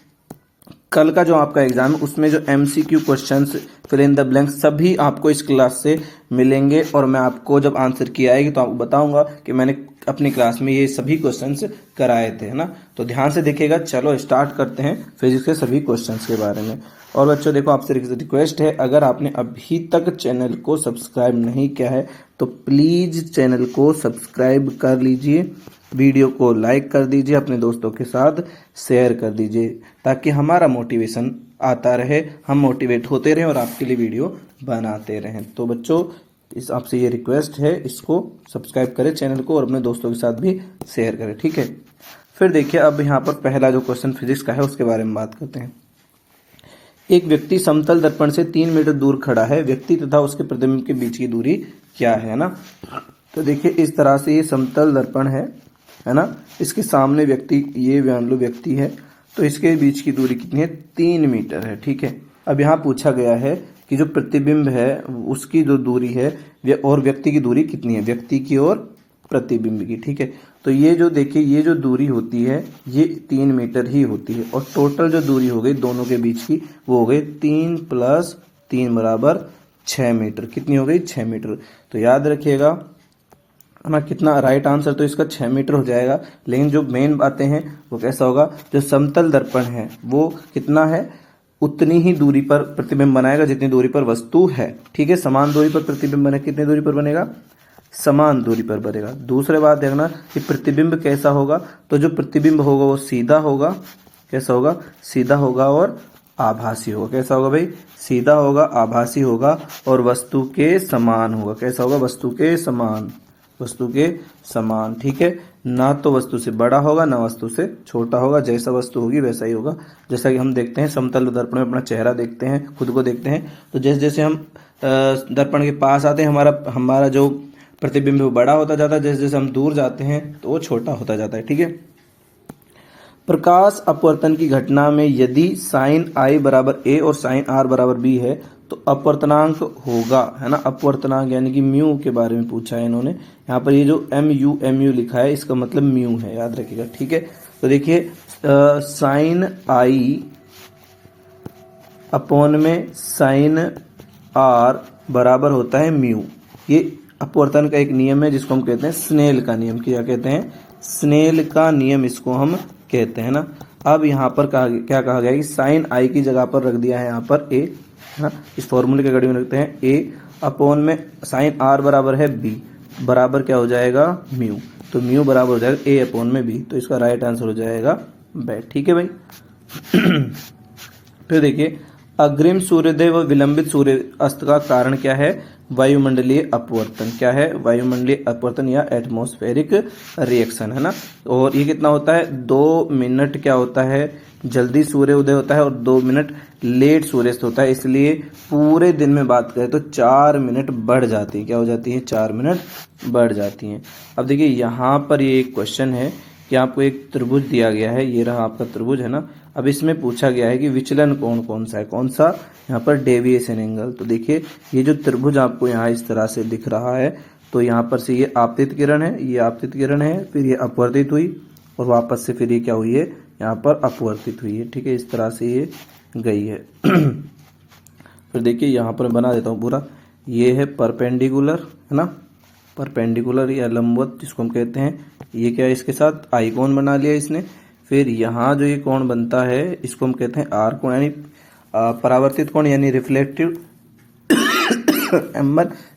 कल का जो आपका एग्जाम है उसमें जो MCQ questions, fill in the blank, सभी आपको इस क्लास से मिलेंगे। और मैं आपको जब आंसर की आएगी तो आपको बताऊंगा कि मैंने अपनी क्लास में ये सभी क्वेश्चंस कराए थे, है ना। तो ध्यान से देखिएगा। चलो स्टार्ट करते हैं फिजिक्स के सभी क्वेश्चंस के बारे में। और बच्चों देखो, आपसे रिक्वेस्ट है, अगर आपने अभी तक चैनल को सब्सक्राइब नहीं किया है तो प्लीज़ चैनल को सब्सक्राइब कर लीजिए, वीडियो को लाइक कर दीजिए, अपने दोस्तों के साथ शेयर कर दीजिए, ताकि हमारा मोटिवेशन आता रहे, हम मोटिवेट होते रहें और आपके लिए वीडियो बनाते रहें। तो बच्चों इस आपसे ये रिक्वेस्ट है, इसको सब्सक्राइब करें चैनल को और अपने दोस्तों के साथ भी शेयर करें, ठीक है। फिर देखिए, अब यहाँ पर पहला जो क्वेश्चन फिजिक्स का है उसके बारे में बात करते हैं। एक व्यक्ति समतल दर्पण से 3 मीटर दूर खड़ा है, व्यक्ति तथा उसके प्रतिबिंब के बीच की दूरी क्या है ना। तो देखिए, इस तरह से ये समतल दर्पण है ना, इसके सामने व्यक्ति, ये मान लो व्यक्ति है, तो इसके बीच की दूरी कितनी है, 3 मीटर है, ठीक है। अब यहाँ पूछा गया है कि जो प्रतिबिंब है उसकी जो दूरी है और व्यक्ति की दूरी कितनी है, व्यक्ति की और प्रतिबिंब की, ठीक है। तो ये जो देखिए, ये जो दूरी होती है ये 3 मीटर ही होती है, और टोटल जो दूरी हो गई दोनों के बीच की वो हो गई 3 + 3 = 6 मीटर। कितनी हो गई, 6 मीटर। तो याद रखिएगा ना, कितना राइट आंसर तो इसका 6 मीटर हो जाएगा। लेकिन जो मेन बातें हैं वो कैसा होगा, जो समतल दर्पण है वो कितना है, उतनी ही दूरी पर प्रतिबिंब बनाएगा जितनी दूरी पर वस्तु है, ठीक है। समान दूरी पर प्रतिबिंब बने, कितनी दूरी पर बनेगा, समान दूरी पर बनेगा। दूसरी बात देखना कि प्रतिबिंब कैसा होगा, तो जो प्रतिबिंब होगा वो सीधा होगा, कैसा होगा, सीधा होगा और आभासी होगा। कैसा होगा भाई, सीधा होगा, आभासी होगा और वस्तु के समान होगा। कैसा होगा, वस्तु के समान, वस्तु के समान, ठीक है। ना तो वस्तु से बड़ा होगा ना वस्तु से छोटा होगा, जैसा वस्तु होगी वैसा ही होगा। जैसा कि हम देखते हैं समतल दर्पण में अपना चेहरा देखते हैं, खुद को देखते हैं, तो जैसे जैसे हम दर्पण के पास आते हैं हमारा जो प्रतिबिंब वो बड़ा होता जाता है, जैसे जैसे हम दूर जाते हैं तो वो छोटा होता जाता है, ठीक है। प्रकाश अपवर्तन की घटना में यदि sin I = a और sin R = b है तो अपवर्तनांक होगा, है ना। अपवर्तनांक यानी कि म्यू के बारे में पूछा है इन्होंने। यहाँ पर ये जो mu लिखा है इसका मतलब म्यू है, याद रखिएगा, ठीक है। तो देखिए, sin I अपॉन में sin R बराबर होता है म्यू। ये अपवर्तन का एक नियम है जिसको हम कहते हैं स्नेल का नियम। क्या कहते हैं, स्नेल का नियम इसको हम कहते हैं ना। अब यहाँ पर क्या कहा गया कि sin I की जगह पर रख दिया है यहाँ पर a, है ना। इस फॉर्मूले के गढ़ी में रखते हैं a अपॉन में sin R बराबर है b, बराबर क्या हो जाएगा, म्यू। तो म्यू बराबर हो जाएगा a अपॉन में b, तो इसका राइट आंसर हो जाएगा b, ठीक है भाई। फिर देखिए, अग्रिम सूर्योदय व विलंबित सूर्यास्त का कारण क्या है, वायुमंडलीय अपवर्तन। क्या है, वायुमंडलीय अपवर्तन या एटमॉस्फेरिक रिएक्शन, है ना। और ये कितना होता है, 2 मिनट क्या होता है, जल्दी सूर्य उदय होता है और 2 मिनट लेट सूर्यास्त होता है। इसलिए पूरे दिन में बात करें तो 4 मिनट बढ़ जाती है, क्या हो जाती है, 4 मिनट बढ़ जाती हैं। अब देखिए, यहाँ पर ये एक क्वेश्चन है कि आपको एक त्रिभुज दिया गया है, ये रहा आपका त्रिभुज, है ना। अब इसमें पूछा गया है कि विचलन कोण कौन सा है, कौन सा, यहाँ पर डेविएशन एंगल। तो देखिए, ये जो त्रिभुज आपको यहाँ इस तरह से दिख रहा है, तो यहाँ पर से ये आपतित किरण है, ये आपतित किरण है, फिर ये अपवर्तित हुई और वापस से फिर ये क्या हुई है, यहाँ पर अपवर्तित हुई है, ठीक है। इस तरह से ये गई है। फिर देखिए, यहाँ पर बना देता हूँ पूरा, ये है परपेंडिकुलर, है ना, परपेंडिकुलर या लंबवत जिसको हम कहते हैं। ये क्या है, इसके साथ आई कोण बना लिया इसने। फिर यहाँ जो ये कोण बनता है इसको हम कहते हैं आर कोण, यानी परावर्तित कोण यानी रिफ्लेक्टिव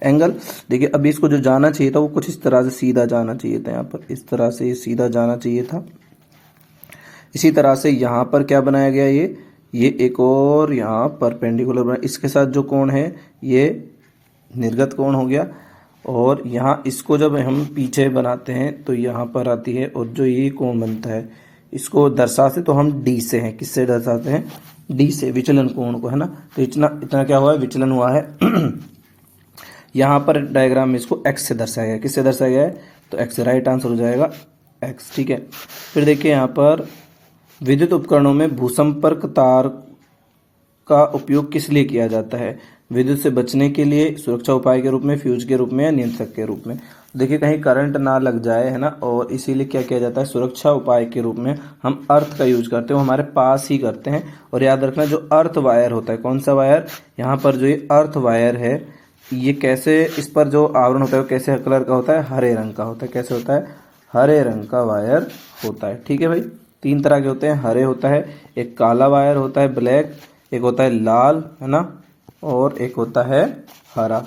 एंगल। देखिए, अभी इसको जो जाना चाहिए था वो कुछ इस तरह से सीधा जाना चाहिए था, यहाँ पर इस तरह से सीधा जाना चाहिए था। इसी तरह से यहाँ पर क्या बनाया गया, ये एक और यहाँ परपेंडिकुलर बना, इसके साथ जो कोण है ये निर्गत कोण हो गया। और यहाँ इसको जब हम पीछे बनाते हैं तो यहाँ पर आती है, और जो ये कोण बनता है इसको दर्शाते तो हम डी से हैं, किससे दर्शाते हैं, डी से, विचलन कोण को, है ना। तो इतना क्या हुआ है, विचलन हुआ है। यहाँ पर डायग्राम में इसको एक्स से दर्शाया गया, किससे दर्शाया गया है, तो एक्स से, राइट आंसर हो जाएगा एक्स, ठीक है। फिर देखिए, यहाँ पर विद्युत उपकरणों में भूसंपर्क तार का उपयोग किस लिए किया जाता है, विद्युत से बचने के लिए, सुरक्षा उपाय के रूप में, फ्यूज के रूप में या नियंत्रक के रूप में। देखिए कहीं करंट ना लग जाए, है ना, और इसीलिए क्या किया जाता है, सुरक्षा उपाय के रूप में हम अर्थ का यूज करते हैं, वो हमारे पास ही करते हैं। और याद रखना जो अर्थ वायर होता है, कौन सा वायर, यहाँ पर जो ये अर्थ वायर है, ये कैसे, इस पर जो आवरण होता है वो कैसे कलर का होता है, हरे रंग का होता है। कैसे होता है, हरे रंग का वायर होता है। ठीक है भाई, 3 तरह के होते हैं, हरे होता है, एक काला वायर होता है ब्लैक, एक होता है लाल, है ना, और एक होता है हरा।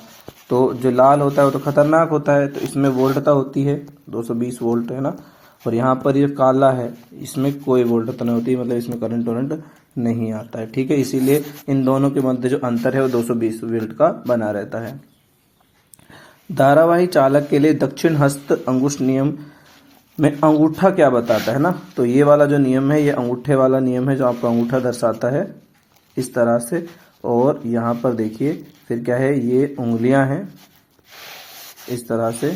तो जो लाल होता है वो तो खतरनाक होता है, तो इसमें वोल्टता होती है 220 वोल्ट, है ना। और यहाँ पर ये काला है, इसमें कोई वोल्टता नहीं होती, मतलब इसमें करंट वरंट नहीं आता है। ठीक है, इसीलिए इन दोनों के मध्य जो अंतर है वो 220 वोल्ट का बना रहता है। धारावाही चालक के लिए दक्षिण हस्त अंगुष्ठ नियम में अंगूठा क्या बताता है ना, तो ये वाला जो नियम है ये अंगूठे वाला नियम है, जो आपका अंगूठा दर्शाता है इस तरह से। और यहाँ पर देखिए फिर क्या है, ये उंगलियां हैं इस तरह से,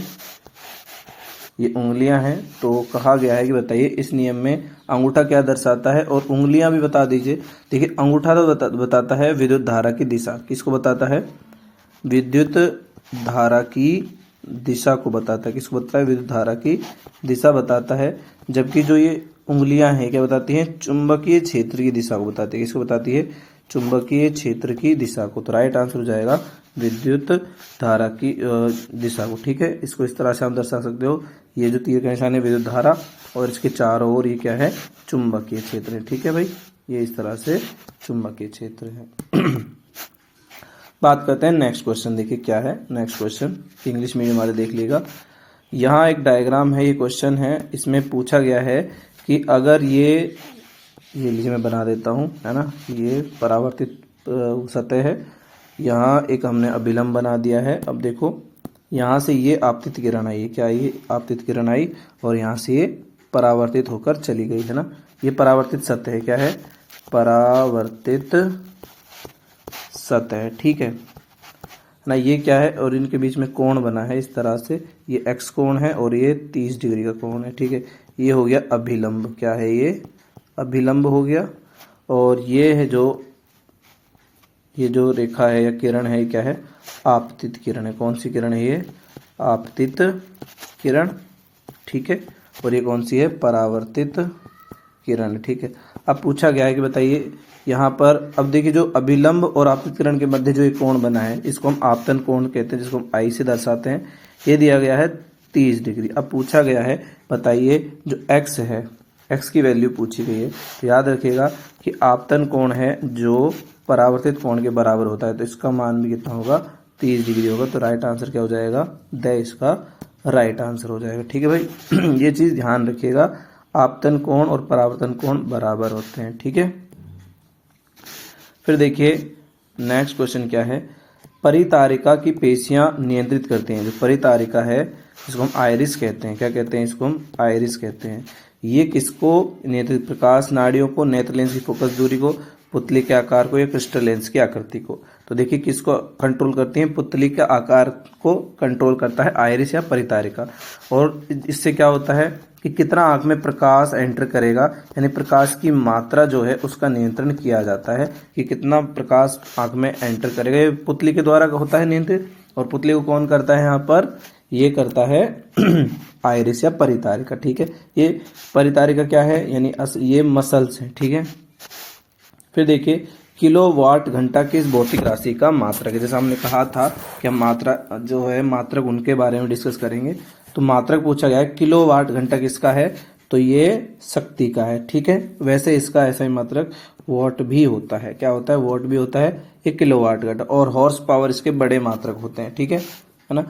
ये उंगलियां हैं। तो कहा गया है कि बताइए इस नियम में अंगूठा क्या दर्शाता है, और उंगलियां भी बता दीजिए। देखिए अंगूठा तो बताता है विद्युत धारा की दिशा, किसको बताता है, विद्युत धारा की दिशा को बताता है। किसको बताता है, विद्युत धारा की दिशा बताता है। जबकि जो ये उंगलियां हैं क्या बताती हैं, चुंबकीय क्षेत्र की दिशा को बताती है। किसको बताती है, चुंबकीय क्षेत्र की दिशा को। तो राइट आंसर हो जाएगा विद्युत धारा की दिशा को। ठीक है, इसको इस तरह से हम दर्शा सकते हो, ये जो तीर का निशान है विद्युत धारा, और इसके चारों ओर ये क्या है, चुंबकीय क्षेत्र है। ठीक है भाई, ये इस तरह से चुंबकीय क्षेत्र है। बात करते हैं नेक्स्ट क्वेश्चन। देखिए क्या है नेक्स्ट क्वेश्चन, इंग्लिश मीडियम वाले देख लीजिएगा। यहाँ एक डायग्राम है, ये क्वेश्चन है, इसमें पूछा गया है कि अगर ये लीजिए मैं बना देता हूँ, है ना, ये परावर्तित सतह है, यहाँ एक हमने अभिलंब बना दिया है। अब देखो यहाँ से ये आपतित किरण आई, क्या ये आपतित किरण आई, और यहाँ से ये परावर्तित होकर चली गई, है ना। ये परावर्तित सतह है, क्या है, परावर्तित सतह। ठीक है ना, ये क्या है, और इनके बीच में कोण बना है इस तरह से, ये एक्स कोण है और ये 30 डिग्री का कोण है। ठीक है, ये हो गया अभिलंब, क्या है ये, अभिलंब हो गया। और ये है ये जो रेखा है या किरण है, क्या है, आपतित किरण है। कौन सी किरण है ये, आपतित किरण। ठीक है, और ये कौन सी है, परावर्तित किरण। ठीक है, अब पूछा गया है कि बताइए यहाँ पर, अब देखिए जो अभिलंब और आपतित किरण के मध्य जो एक कोण बना है, इसको हम आपतन कोण कहते हैं, जिसको हम आई से दर्शाते हैं। ये दिया गया है 30 डिग्री। अब पूछा गया है बताइए जो एक्स है, एक्स की वैल्यू पूछी गई है, तो याद रखिएगा कि आपतन कोण है जो परावर्तित कोण के बराबर होता है, तो इसका मान भी कितना होगा, 30 डिग्री होगा। तो राइट आंसर क्या हो जाएगा, द इसका राइट आंसर हो जाएगा। ठीक है भाई, ये चीज़ ध्यान रखिएगा, आपतन कोण और परावर्तन कोण बराबर होते हैं। ठीक है, फिर देखिए नेक्स्ट क्वेश्चन क्या है, परितारिका की पेशियां नियंत्रित करती हैं। जो परितारिका है इसको हम आइरिस कहते हैं, क्या कहते हैं, इसको हम आइरिस कहते हैं। ये किसको नियंत्रित, प्रकाश नाड़ियों को, नेत्र लेंस की फोकस दूरी को, पुतली के आकार को, या क्रिस्टल लेंस की आकृति को। तो देखिए किसको कंट्रोल करती है, पुतली के आकार को कंट्रोल करता है आइरिस या परितारिका। और इससे क्या होता है कि कितना आंख में प्रकाश एंटर करेगा, यानी प्रकाश की मात्रा जो है उसका नियंत्रण किया जाता है कि कितना प्रकाश आंख में एंटर करेगा। ये पुतली के द्वारा होता है नियंत्रित, और पुतली को कौन करता है यहाँ पर, ये करता है आइरिस या परितारिका। ठीक है, ये परितारिका क्या है, यानी ये मसल्स हैं। ठीक है, फिर देखिए किलोवाट घंटा किस भौतिक राशि का मात्रक है। जैसा हमने कहा था कि हम मात्रा जो है मात्रक उनके बारे में डिस्कस करेंगे। तो मात्रक पूछा गया है, किलोवाट घंटा किसका है, तो ये शक्ति का है। ठीक है, वैसे इसका ऐसा ही मात्रक वॉट भी होता है, क्या होता है, वॉट भी होता है, ये किलोवाट घंटा। और हॉर्स पावर इसके बड़े मात्रक होते हैं। ठीक है ना।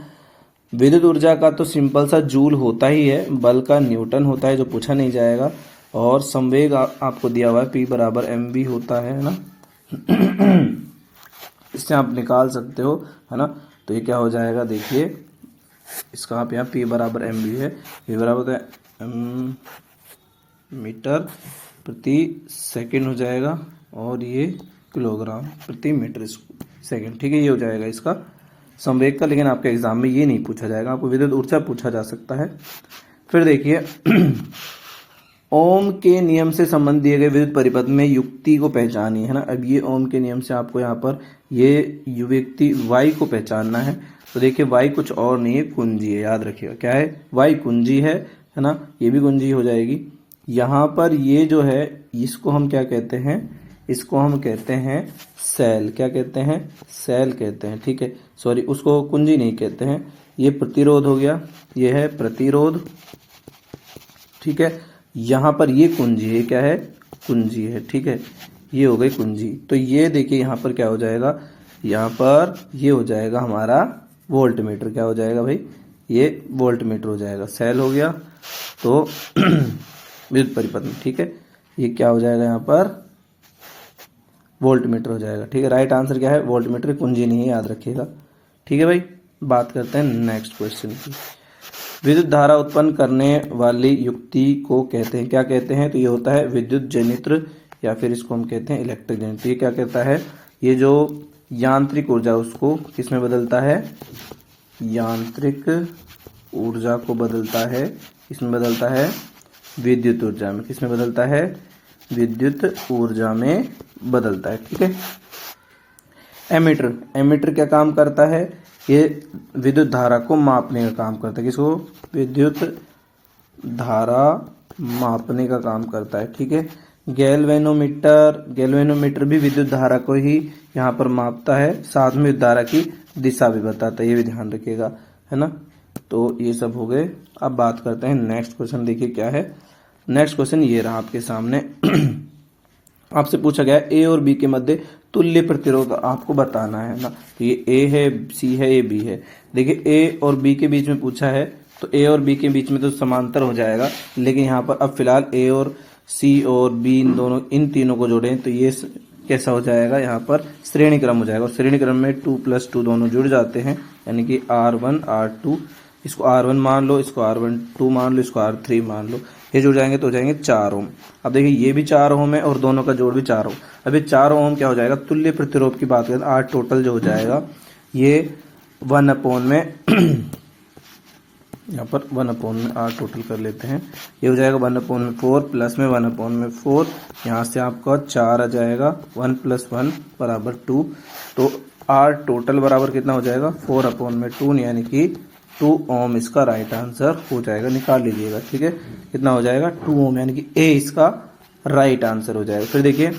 विद्युत ऊर्जा का तो सिंपल सा जूल होता ही है, बल का न्यूटन होता है, जो पूछा नहीं जाएगा। और संवेग आपको दिया हुआ है, P बराबर mv होता है ना। इससे आप निकाल सकते हो, है ना। तो ये क्या हो जाएगा, देखिए इसका आप यहाँ P बराबर mv है, P बराबर होता है मीटर प्रति सेकंड हो जाएगा, और ये किलोग्राम प्रति मीटर सेकंड। ठीक है, ये हो जाएगा इसका संवेग का। लेकिन आपके एग्जाम में ये नहीं पूछा जाएगा, आपको विद्युत ऊर्जा पूछा जा सकता है। फिर देखिए ओम के नियम से संबंध दिए गए विद्युत परिपथ में युक्ति को पहचानिए, है ना। अब ये ओम के नियम से आपको यहाँ पर ये युक्ति y को पहचानना है। तो देखिए वाई कुछ और नहीं है, कुंजी है, याद रखिएगा क्या है, वाई कुंजी है ना, ये भी कुंजी हो जाएगी। यहाँ पर ये जो है इसको हम क्या कहते हैं, इसको हम कहते हैं सेल, क्या कहते हैं, सेल कहते हैं, ठीक है, सॉरी उसको कुंजी नहीं कहते हैं। ये प्रतिरोध हो गया, ये है प्रतिरोध, ठीक है। यहाँ पर ये कुंजी है, क्या है, कुंजी है, ठीक है, ये हो गई कुंजी। तो ये देखिए यहाँ पर क्या हो जाएगा, यहाँ पर ये हो जाएगा हमारा वोल्ट मीटर, क्या हो जाएगा भाई, ये वोल्ट मीटर हो जाएगा। सेल हो गया तो विद्युत परिपथ में, ठीक है, ये क्या हो जाएगा यहाँ पर वोल्ट मीटर हो जाएगा, ठीक है। राइट आंसर क्या है, वोल्ट मीटर, कुंजी नहीं है, याद रखिएगा, ठीक है भाई। बात करते हैं नेक्स्ट क्वेश्चन की। विद्युत धारा उत्पन्न करने वाली युक्ति को कहते हैं, क्या कहते हैं, तो ये होता है विद्युत जनित्र या फिर इसको हम कहते हैं इलेक्ट्रिक जनित्र। ये क्या कहता है, ये जो यांत्रिक ऊर्जा उसको किसमें बदलता है, यांत्रिक ऊर्जा को बदलता है, किसमें बदलता है, विद्युत ऊर्जा में, किसमें बदलता है, विद्युत ऊर्जा में बदलता है, ठीक है। एमीटर, एमीटर क्या काम करता है, ये विद्युत धारा को मापने का काम करता है, किसको, विद्युत धारा मापने का काम करता है, ठीक है। गैल्वेनोमीटर, गैल्वेनोमीटर भी विद्युत धारा को ही यहाँ पर मापता है, साथ में विद्युत धारा की दिशा भी बताता है, ये भी ध्यान रखिएगा, है ना। तो ये सब हो गए। अब बात करते हैं नेक्स्ट क्वेश्चन, देखिए क्या है नेक्स्ट क्वेश्चन, ये रहा आपके सामने। आपसे पूछा गया ए और बी के मध्य तुल्य प्रतिरोध आपको बताना है ना। तो ये ए है, सी है, ये बी है। देखिए ए और बी के बीच में पूछा है, तो ए और बी के बीच में तो समांतर हो जाएगा, लेकिन यहाँ पर अब फिलहाल ए और सी और बी इन दोनों, इन तीनों को जोड़ें तो ये कैसा हो जाएगा, यहाँ पर श्रेणी क्रम हो जाएगा। और श्रेणी क्रम में 2+2 दोनों जुड़ जाते हैं, यानी कि R1 R2, इसको R1 मान लो, इसको R12 मान लो, इसको R3 मान लो, ये जुड़ जाएंगे तो हो जाएंगे 4 ओम। अब देखिए ये भी 4 ओम है और दोनों का जोड़ भी 4 ओम। अब ये 4 ओम क्या हो जाएगा, तुल्य प्रतिरोध की बात करें, R टोटल जो हो जाएगा ये 1 में यहाँ पर 1 में R टोटल कर लेते हैं, ये हो जाएगा 1/4 प्लस में 1/4, यहाँ से आपका 4 आ जाएगा, 1 + 1 = 2, तो R टोटल बराबर कितना हो जाएगा, 4/2, यानी कि 2 ओम इसका राइट आंसर हो जाएगा, निकाल लीजिएगा, ठीक है। कितना हो जाएगा, 2 ओम, यानी कि ए इसका राइट आंसर हो जाएगा। फिर देखिए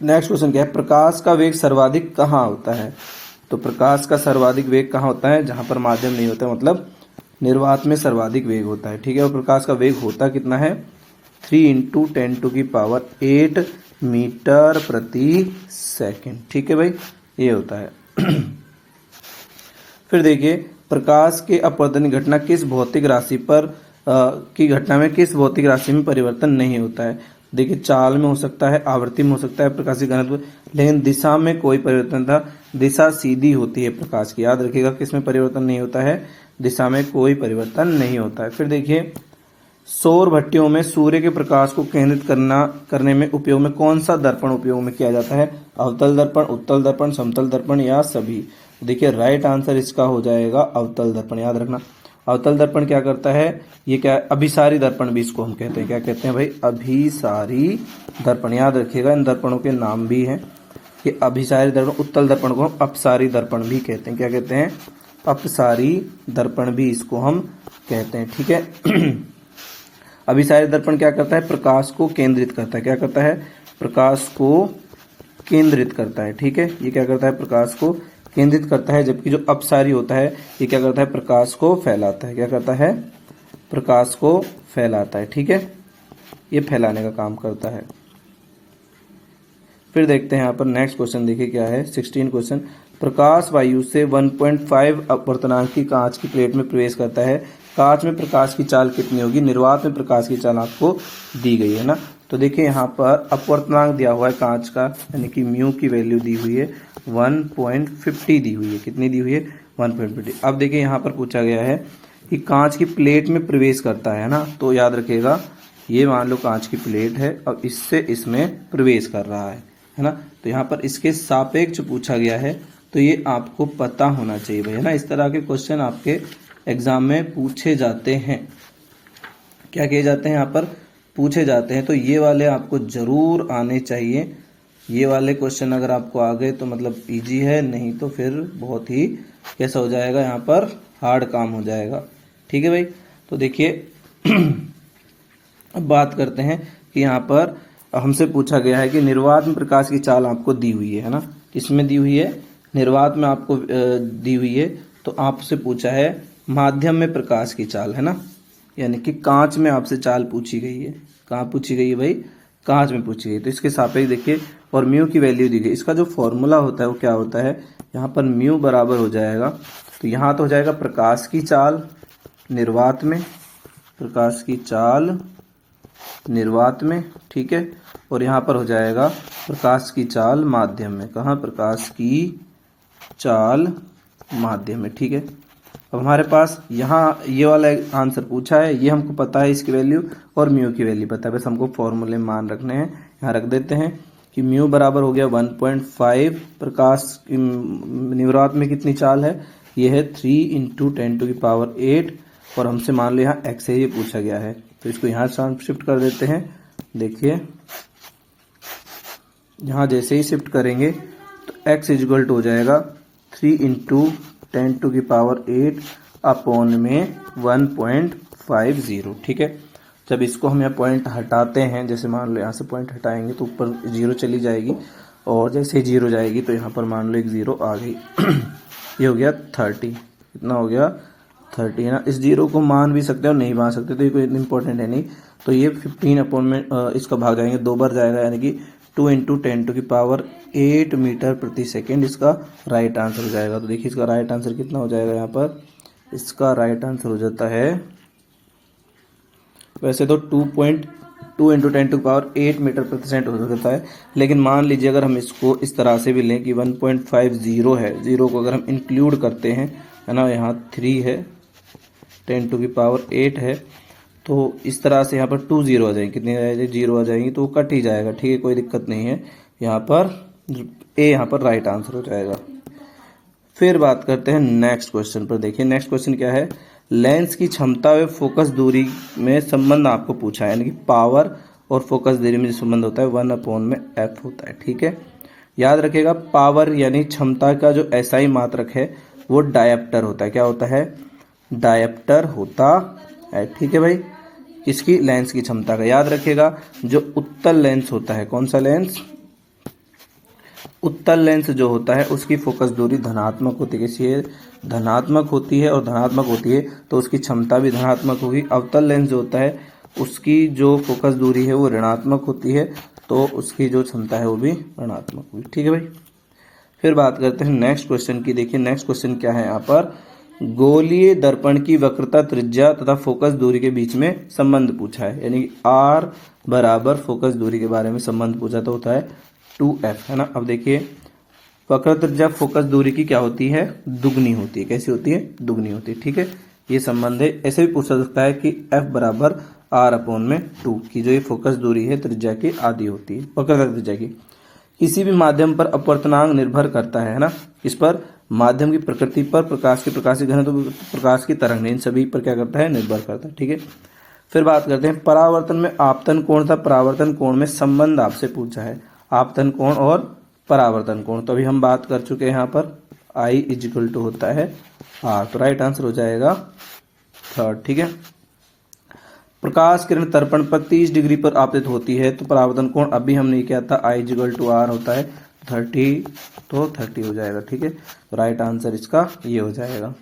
नेक्स्ट क्वेश्चन क्या है, प्रकाश का वेग सर्वाधिक कहाँ होता है। तो प्रकाश का सर्वाधिक वेग कहाँ होता है, जहां पर माध्यम नहीं होता, मतलब निर्वात में सर्वाधिक वेग होता है, ठीक है। और प्रकाश का वेग होता कितना है, 3 × 10⁸ मीटर प्रति सेकेंड, ठीक है भाई, ये होता है। फिर देखिए प्रकाश के अपवर्तन घटना किस भौतिक राशि पर की घटना में किस भौतिक राशि में परिवर्तन नहीं होता है। देखिए चाल में हो सकता है, आवृत्ति में हो सकता है, प्रकाशीय घनत्व, लेकिन दिशा में कोई परिवर्तन था, दिशा सीधी होती है प्रकाश की, याद रखिएगा, किसमें परिवर्तन नहीं होता है, दिशा में कोई परिवर्तन नहीं होता है। फिर देखिए सौर भट्टियों में सूर्य के प्रकाश को केंद्रित करने में उपयोग में कौन सा दर्पण उपयोग में किया जाता है, अवतल दर्पण, उत्तल दर्पण, समतल दर्पण या सभी। देखिए राइट आंसर इसका हो जाएगा अवतल दर्पण, याद रखना। अवतल दर्पण क्या करता है, ये क्या, अभिसारी दर्पण भी इसको हम कहते हैं, क्या कहते हैं भाई, अभिसारी दर्पण, याद रखिएगा, इन दर्पणों के नाम भी हैं, कि अभिसारी दर्पण, उत्तल दर्पण को हम अपसारी दर्पण भी कहते हैं, क्या कहते हैं, अपसारी दर्पण भी इसको हम कहते हैं, ठीक है। अभिसारी दर्पण क्या करता है, प्रकाश को केंद्रित करता है, क्या करता है, प्रकाश को केंद्रित करता है, ठीक है, ये क्या करता है, प्रकाश को केंद्रित करता है। जबकि जो अपसारी होता है ये क्या करता है, प्रकाश को फैलाता है, क्या करता है, प्रकाश को फैलाता है, ठीक है, ये फैलाने का काम करता है। फिर देखते हैं यहाँ पर नेक्स्ट क्वेश्चन, देखिए क्या है 16 क्वेश्चन, प्रकाश वायु से 1.5 अपवर्तनांक की कांच की प्लेट में प्रवेश करता है, कांच में प्रकाश की चाल कितनी होगी, निर्वात में प्रकाश की चाल आपको दी गई है ना। तो देखिए यहाँ पर अपवर्तनांक दिया हुआ है कांच का, यानी कि म्यू की वैल्यू दी हुई है 1.50 दी हुई है, कितनी दी हुई है 1.50। अब देखिए यहाँ पर पूछा गया है कि कांच की प्लेट में प्रवेश करता है ना, तो याद रखिएगा ये मान लो कांच की प्लेट है और इससे इसमें प्रवेश कर रहा है ना, तो यहाँ पर इसके सापेक्ष पूछा गया है, तो ये आपको पता होना चाहिए भाई, है ना। इस तरह के क्वेश्चन आपके एग्जाम में पूछे जाते हैं, क्या किए जाते हैं, यहाँ पर पूछे जाते हैं, तो ये वाले आपको जरूर आने चाहिए, ये वाले क्वेश्चन अगर आपको आ गए तो मतलब इजी है, नहीं तो फिर बहुत ही कैसा हो जाएगा, यहाँ पर हार्ड काम हो जाएगा। ठीक है भाई। तो देखिए अब बात करते हैं कि यहाँ पर हमसे पूछा गया है कि निर्वात में प्रकाश की चाल आपको दी हुई है ना, किसमें दी हुई है, निर्वात में आपको दी हुई है। तो आपसे पूछा है माध्यम में प्रकाश की चाल, है ना, यानी कि कांच में आपसे चाल पूछी गई है। कहाँ पूछी गई है भाई, कांच में पूछी गई। तो इसके सापेक्ष देखिए और म्यू की वैल्यू दी गई। इसका जो फॉर्मूला होता है वो क्या होता है, यहाँ पर म्यू बराबर हो जाएगा, तो यहाँ तो हो जाएगा प्रकाश की चाल निर्वात में, प्रकाश की चाल निर्वात में, ठीक है, और यहाँ पर हो जाएगा प्रकाश की चाल माध्यम में। कहाँ, प्रकाश की चाल माध्यम में। ठीक है। अब हमारे पास यहाँ ये वाला आंसर पूछा है, ये हमको पता है इसकी वैल्यू और म्यू की वैल्यू पता है, बस हमको फॉर्मूले में मान रखने हैं। यहाँ रख देते हैं कि म्यू बराबर हो गया 1.5, प्रकाश निर्वात में कितनी चाल है, ये है 3 × 10⁸ और हमसे मान लो यहाँ x है, ये पूछा गया है, तो इसको यहाँ शिफ्ट कर देते हैं। देखिए यहाँ जैसे ही शिफ्ट करेंगे तो x इक्वल टू हो जाएगा 3 × 10⁸ अपॉन में 1.50। ठीक है। जब इसको हम यहाँ पॉइंट हटाते हैं, जैसे मान लो यहाँ से पॉइंट हटाएंगे तो ऊपर 0 चली जाएगी, और जैसे ही 0 जाएगी तो यहाँ पर मान लो एक 0 आ गई ये हो गया 30। कितना हो गया, 30 है ना। इस 0 को मान भी सकते हैं और नहीं मान सकते, तो ये कोई इंपॉर्टेंट है नहीं। तो ये 15 अपॉन में इसका भाग जाएंगे, 2 बार जाएगा, यानी कि 2 × 10⁸ मीटर प्रति सेकेंड इसका राइट आंसर हो जाएगा। तो देखिए इसका राइट आंसर कितना हो जाएगा, यहाँ पर इसका राइट आंसर हो जाता है, वैसे तो 2 × 10⁸ मीटर प्रति सेकेंड हो जाता है, लेकिन मान लीजिए अगर हम इसको इस तरह से भी लें कि 1.50 है, 0 को अगर हम इंक्लूड करते हैं, है ना, यहाँ 3 है, 10⁸ है, तो इस तरह से यहाँ पर 2 0 आ जाएंगे, कितनी आ जाएगी, 0 आ जाएंगी, तो वो कट ही जाएगा। ठीक है, कोई दिक्कत नहीं है, यहाँ पर ए यहाँ पर राइट आंसर हो जाएगा। फिर बात करते हैं नेक्स्ट क्वेश्चन पर। देखिए नेक्स्ट क्वेश्चन क्या है, लेंस की क्षमता व फोकस दूरी में संबंध आपको पूछा है, यानी कि पावर और फोकस दूरी में जो संबंध होता है 1/f होता है। ठीक है, याद रखिएगा पावर यानी क्षमता का जो एसआई मात्रक है वो डायप्टर होता है। क्या होता है, डायप्टर होता है। ठीक है भाई, इसकी लेंस की क्षमता का याद रखिएगा। जो उत्तल लेंस होता है, कौन सा लेंस, उत्तल लेंस जो होता है उसकी फोकस दूरी धनात्मक होती है, कैसी है, धनात्मक होती है, और धनात्मक होती है तो उसकी क्षमता भी धनात्मक होगी। अवतल लेंस जो होता है उसकी जो फोकस दूरी है वो ऋणात्मक होती है, तो उसकी जो क्षमता है वो भी ऋणात्मक होगी। ठीक है भाई। फिर बात करते हैं नेक्स्ट क्वेश्चन की। देखिए नेक्स्ट क्वेश्चन क्या है, यहाँ पर गोलीय दर्पण की वक्रता, त्रिज्या तथा फोकस दूरी के बीच में संबंध पूछा है, यानी r बराबर फोकस दूरी के बारे में संबंध पूछा तो होता है 2f, है ना। अब देखिए वक्र त्रिज्या फोकस दूरी की क्या होती है, दुगनी होती है। कैसी होती है, दुगनी होती है। ठीक है, ये संबंध है। ऐसे भी पूछा सकता है कि f बराबर r/2 की जो ये फोकस दूरी है त्रिज्या की आधी होती है, वक्रता त्रिज्या की। किसी भी माध्यम पर अपवर्तनांक निर्भर करता है ना, इस पर माध्यम की प्रकृति पर, प्रकाश के प्रकाशीय घनत्व, प्रकाश की तरंग, इन सभी पर क्या करता है, निर्भर करता है। ठीक है। फिर बात करते हैं परावर्तन में आपतन कोण था परावर्तन कोण में संबंध आपसे पूछा है, आपतन कोण और परावर्तन कोण। तो अभी हम बात कर चुके हैं, यहाँ पर I इक्वल टू होता है R, तो राइट आंसर हो जाएगा 3rd। ठीक है। प्रकाश किरण दर्पण पर 30 डिग्री पर आपतित होती है, तो परावर्तन कोण अभी हमने क्या था, I इक्वल टू R होता है 30, तो 30 हो जाएगा। ठीक है, तो राइट आंसर इसका ये हो जाएगा।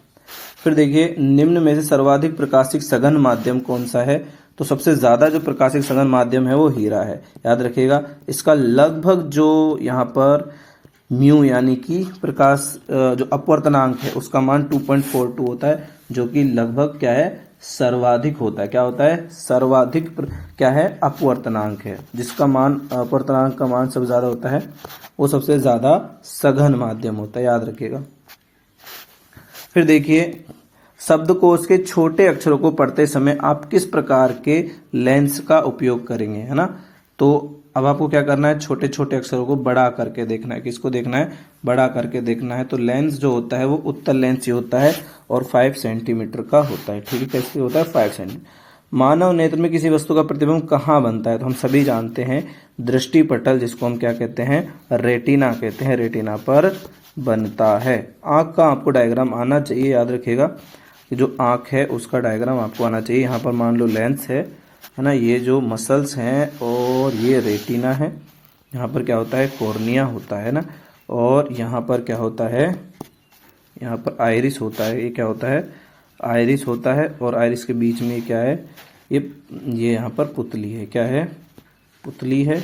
फिर देखिए निम्न में से सर्वाधिक प्रकाशिक सघन माध्यम कौन सा है, तो सबसे ज्यादा जो प्रकाशिक सघन माध्यम है वो हीरा है। याद रखिएगा इसका लगभग जो यहाँ पर म्यू यानी कि प्रकाश जो अपवर्तनांक है उसका मान 2.42 होता है, जो कि लगभग क्या है, सर्वाधिक होता है। क्या होता है, सर्वाधिक क्या है, अपवर्तनांक है। जिसका मान अपवर्तनांक का मान सबसे ज्यादा होता है वो सबसे ज्यादा सघन माध्यम होता है, याद रखिएगा। फिर देखिए शब्दकोश के छोटे अक्षरों को पढ़ते समय आप किस प्रकार के लेंस का उपयोग करेंगे, है ना। तो अब आपको क्या करना है, छोटे छोटे अक्षरों को बड़ा करके देखना है। किसको देखना है, बड़ा करके देखना है। तो लेंस जो होता है वो उत्तल लेंस ही होता है और 5 सेंटीमीटर का होता है। ठीक है, कैसे होता है, 5 सेंटीमीटर। मानव नेत्र में किसी वस्तु का प्रतिबिंब कहाँ बनता है? तो हम सभी जानते हैं दृष्टि पटल, जिसको हम क्या कहते हैं? रेटिना कहते हैं, रेटिना पर बनता है। आँख का आपको डायग्राम आना चाहिए, याद रखिएगा कि जो आँख है उसका डायग्राम आपको आना चाहिए। यहाँ पर मान लो लेंस है ना, ये जो मसल्स हैं और ये रेटिना है। यहाँ पर क्या होता है? कॉर्निया होता है ना, और यहाँ पर क्या होता है? यहाँ पर आइरिस होता है। ये क्या होता है? आइरिस होता है, और आइरिस के बीच में क्या है? ये यहाँ पर पुतली है। क्या है? पुतली है।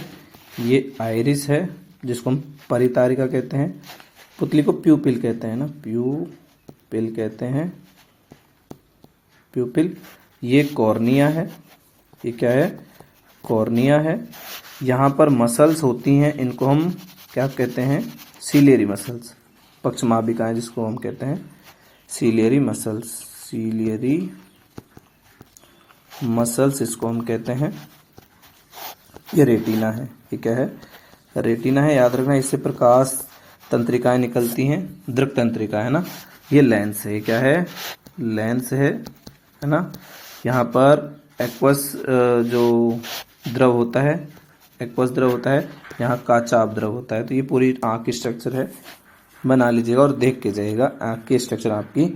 ये आइरिस है जिसको हम परितारिका कहते हैं। पुतली को प्यूपिल कहते हैं ना, प्यूपिल कहते हैं, प्यूपिल। ये कॉर्निया है। ये क्या है? कॉर्निया है। यहाँ पर मसल्स होती हैं, इनको हम क्या कहते हैं? सीलियरी मसल्स, पक्षमाभिकाएं जिसको हम कहते हैं सीलियरी मसल्स, सीलियरी मसल्स इसको हम कहते हैं। ये रेटिना है। ये क्या है? रेटिना है, याद रखना। इससे प्रकाश तंत्रिकाएं निकलती हैं, दृक तंत्रिका है ना। ये लेंस है। ये क्या है? लेंस है ना। यहाँ पर एक्वस जो द्रव होता है, एक्वस द्रव होता है, यहाँ काचा द्रव होता है। तो ये पूरी आँख की स्ट्रक्चर है, बना लीजिएगा और देख के जाइएगा, आँख की स्ट्रक्चर आपकी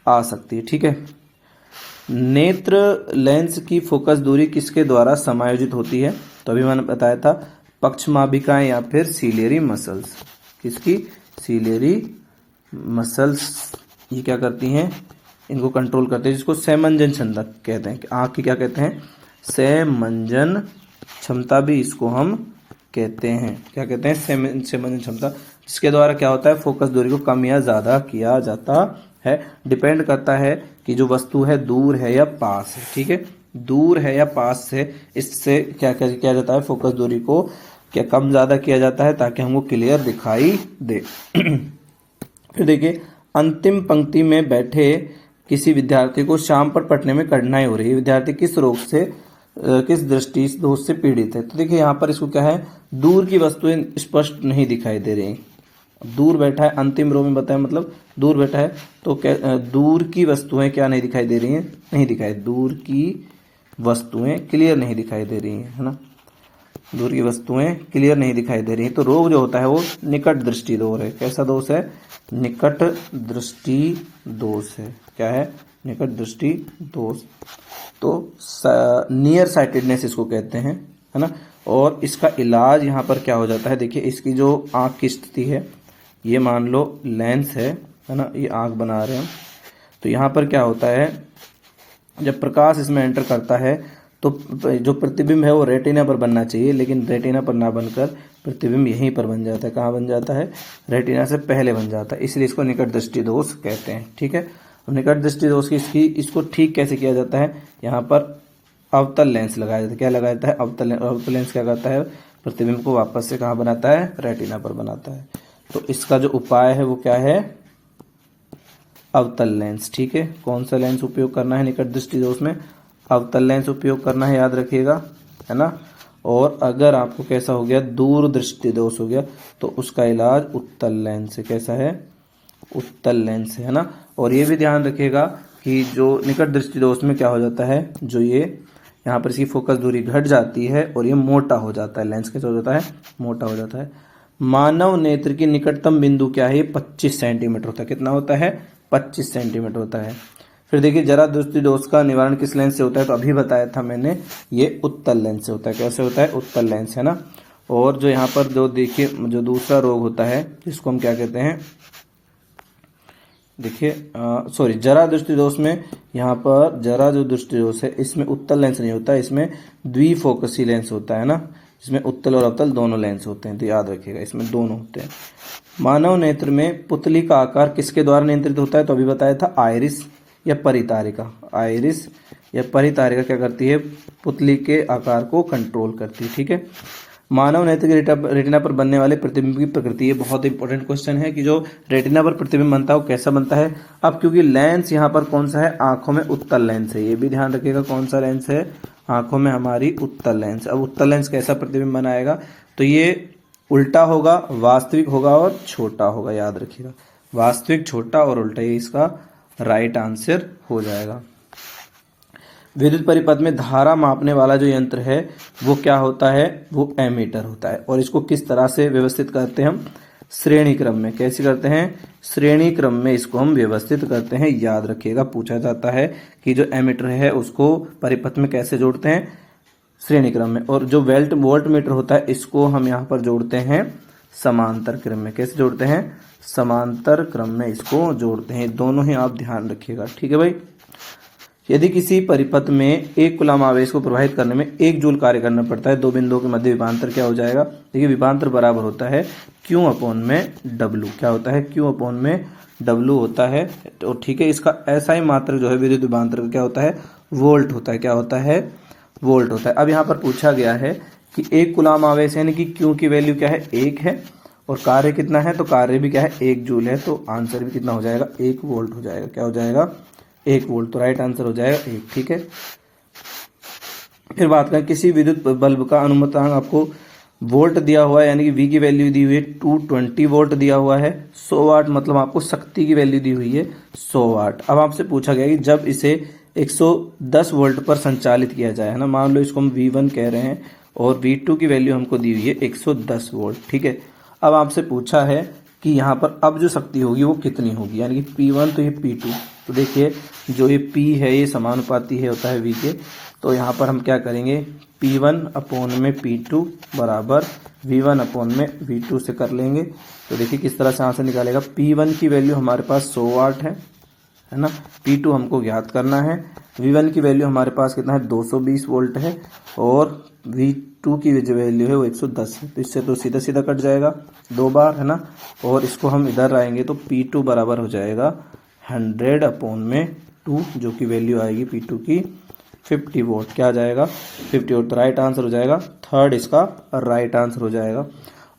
आ सकती है। ठीक है। नेत्र लेंस की फोकस दूरी किसके द्वारा समायोजित होती है? तो अभी मैंने बताया था पक्षमाभिकाएं या फिर सीलियरी मसल्स। किसकी? Ciliary muscles. ये क्या करती हैं? इनको कंट्रोल करते हैं, जिसको संमंजन क्षमता कहते हैं। आँख की क्या कहते हैं? संमंजन क्षमता भी इसको हम कहते हैं। क्या कहते हैं? संमंजन क्षमता, जिसके द्वारा क्या होता है? फोकस दूरी को कम या ज़्यादा किया जाता है। डिपेंड करता है कि जो वस्तु है दूर है या पास है। ठीक है, दूर है या पास है, इससे क्या किया जाता है? फोकस दूरी को क्या कम ज़्यादा किया जाता है, ताकि हमको क्लियर दिखाई दे। फिर देखिए, अंतिम पंक्ति में बैठे किसी विद्यार्थी को शाम पर पढ़ने में कठिनाई हो रही है। विद्यार्थी किस रोग से, किस दृष्टि दोष से पीड़ित है? तो देखिए यहाँ पर इसको क्या है? दूर की वस्तुएं स्पष्ट नहीं दिखाई दे रही। दूर बैठा है, अंतिम रो में बताया, मतलब दूर बैठा है, तो क्या दूर की वस्तुएं क्या नहीं दिखाई दे रही हैं? नहीं दिखाई, दूर की वस्तुएं क्लियर नहीं दिखाई दे रही हैं, है ना। दूर की वस्तुएं क्लियर नहीं दिखाई दे रही हैं। तो रोग जो होता है वो निकट दृष्टि दोष है। कैसा दोष है? निकट दृष्टि दोष है। क्या है? निकट दृष्टि दोष। तो नियर साइटेडनेस इसको कहते हैं, है ना। और इसका इलाज यहाँ पर क्या हो जाता है? देखिए, इसकी जो आँख की स्थिति है, ये मान लो लेंस है ना, ये आँख बना रहे हैं। तो यहाँ पर क्या होता है? जब प्रकाश इसमें एंटर करता है तो जो प्रतिबिंब है वो रेटिना पर बनना चाहिए, लेकिन रेटिना पर ना बनकर प्रतिबिंब यहीं पर बन जाता है। कहाँ बन जाता है? रेटिना से पहले बन जाता है, इसलिए इसको निकट दृष्टि दोष कहते हैं। ठीक है, निकट दृष्टि दोष की इसको ठीक कैसे किया जाता है? यहाँ पर अवतल लेंस लगाया जाता है। क्या लगाया जाता है? अवतल लेंस क्या करता है? प्रतिबिंब को वापस से कहाँ बनाता है? रेटिना पर बनाता है। तो इसका जो उपाय है वो क्या है? अवतल लेंस। ठीक है, कौन सा लेंस उपयोग करना है निकट दृष्टि दोष में? अवतल लेंस उपयोग करना है, याद रखिएगा, है ना। और अगर आपको कैसा हो गया? दूर दृष्टि दोष हो गया, तो उसका इलाज उत्तल लेंस से। कैसा है? उत्तल लेंस है ना। और ये भी ध्यान रखिएगा कि जो निकट दृष्टि दोष में क्या हो जाता है? जो ये यहाँ पर इसकी फोकस दूरी घट जाती है और ये मोटा हो जाता है। लेंस कैसा हो जाता है? मोटा हो जाता है। मानव नेत्र की निकटतम बिंदु क्या है? 25 सेंटीमीटर होता है। कितना होता है? 25 सेंटीमीटर होता है। फिर देखिए, जरा दृष्टि दोष का निवारण किस लेंस से होता है? तो अभी बताया था मैंने, ये उत्तल लेंस से होता है। कैसे होता है? उत्तल लेंस, है ना। और जो यहाँ पर जो देखिए, जो दूसरा रोग होता है जिसको हम क्या कहते हैं? देखिए, सॉरी, जरा दृष्टि दोष में यहाँ पर जरा जो दृष्टि दोष है, इसमें उत्तल लेंस नहीं होता, इसमें द्विफोकसी लेंस होता है ना, इसमें उत्तल और अवतल दोनों लेंस होते हैं। तो याद रखिएगा, इसमें दोनों होते हैं। मानव नेत्र में पुतली का आकार किसके द्वारा नियंत्रित होता है? तो अभी बताया था, आइरिस या परितारिका। आइरिस या परितारिका क्या करती है? पुतली के आकार को कंट्रोल करती है। ठीक है। मानव नेत्र की रेटिना पर बनने वाले प्रतिबिंब की प्रकृति, ये बहुत इंपॉर्टेंट क्वेश्चन है कि जो रेटिना पर प्रतिबिंब बनता है वो कैसा बनता है। अब क्योंकि लेंस यहाँ पर कौन सा है? आंखों में उत्तल लेंस है। ये भी ध्यान रखिएगा, कौन सा लेंस है? आंखों में हमारी उत्तल लेंस। अब उत्तल लेंस कैसा प्रतिबिंब बनाएगा? तो ये उल्टा होगा, वास्तविक होगा और छोटा होगा। याद रखिएगा, वास्तविक, छोटा और उल्टा, ये इसका राइट आंसर हो जाएगा। विद्युत परिपथ में धारा मापने वाला जो यंत्र है वो क्या होता है, वो एमीटर होता है। और इसको किस तरह से व्यवस्थित करते हैं हम, श्रेणी क्रम में। कैसे करते हैं, श्रेणी क्रम में इसको हम व्यवस्थित करते हैं। याद रखिएगा, पूछा जाता है कि जो एमीटर है उसको परिपथ में कैसे जोड़ते हैं, श्रेणी क्रम में। और जो वोल्ट मीटर होता है इसको हम यहाँ पर जोड़ते हैं समांतर क्रम में। कैसे जोड़ते हैं, समांतर क्रम में इसको जोड़ते हैं। दोनों ही आप ध्यान रखिएगा, ठीक है भाई। यदि किसी परिपथ में 1 कूलम आवेश को प्रवाहित करने में 1 जूल कार्य करना पड़ता है, दो बिंदुओं के मध्य विभवांतर क्या हो जाएगा, देखिए विभवांतर बराबर होता है Q अपॉन में W। क्या होता है, Q अपॉन में W होता है। तो ठीक है, इसका ऐसा ही मात्रक जो है विद्युत विभवांतर का क्या होता है, वोल्ट होता है। क्या होता है, वोल्ट होता है। अब यहाँ पर पूछा गया है कि 1 कूलम आवेश यानी कि Q की वैल्यू क्या है, 1 है, और कार्य कितना है, तो कार्य भी क्या है, 1 जूल है। तो आंसर भी कितना हो जाएगा, 1 वोल्ट हो जाएगा। क्या हो जाएगा, 1 वोल्ट। तो राइट आंसर हो जाएगा 1, ठीक है। फिर बात करें, किसी विद्युत बल्ब का अनुमतांक आपको वोल्ट दिया हुआ है, यानी कि V की वैल्यू दी हुई है 220 वोल्ट दिया हुआ है। 100 वाट मतलब आपको शक्ति की वैल्यू दी हुई है 100 वाट। अब आपसे पूछा गया कि जब इसे 110 वोल्ट पर संचालित किया जाए, है ना, मान लो इसको हम V1 कह रहे हैं और V2 की वैल्यू हमको दी हुई है 110 वोल्ट, ठीक है। अब आपसे पूछा है कि यहाँ पर अब जो शक्ति होगी वो कितनी होगी, यानी कि P1 तो ये P2। तो देखिए जो ये P है ये समानुपाती है होता है V के। तो यहाँ पर हम क्या करेंगे, P1 अपॉन में P2 बराबर V1 अपॉन में V2 से कर लेंगे। तो देखिए किस तरह से आंसर निकालेगा। P1 की वैल्यू हमारे पास 100 वाट है ना। P2 हमको ज्ञात करना है। V1 की वैल्यू हमारे पास कितना है, 220 वोल्ट है। और V2 की जो वैल्यू है वो 110 है। तो इससे तो सीधा सीधा कट जाएगा 2 बार, है ना। और इसको हम इधर आएंगे तो P2 बराबर हो जाएगा 100 अपॉन में 2, जो कि वैल्यू आएगी P2 की 50 वोल्ट। क्या आ जाएगा, 50 वोल्ट। तो राइट आंसर हो जाएगा, थर्ड इसका राइट आंसर हो जाएगा।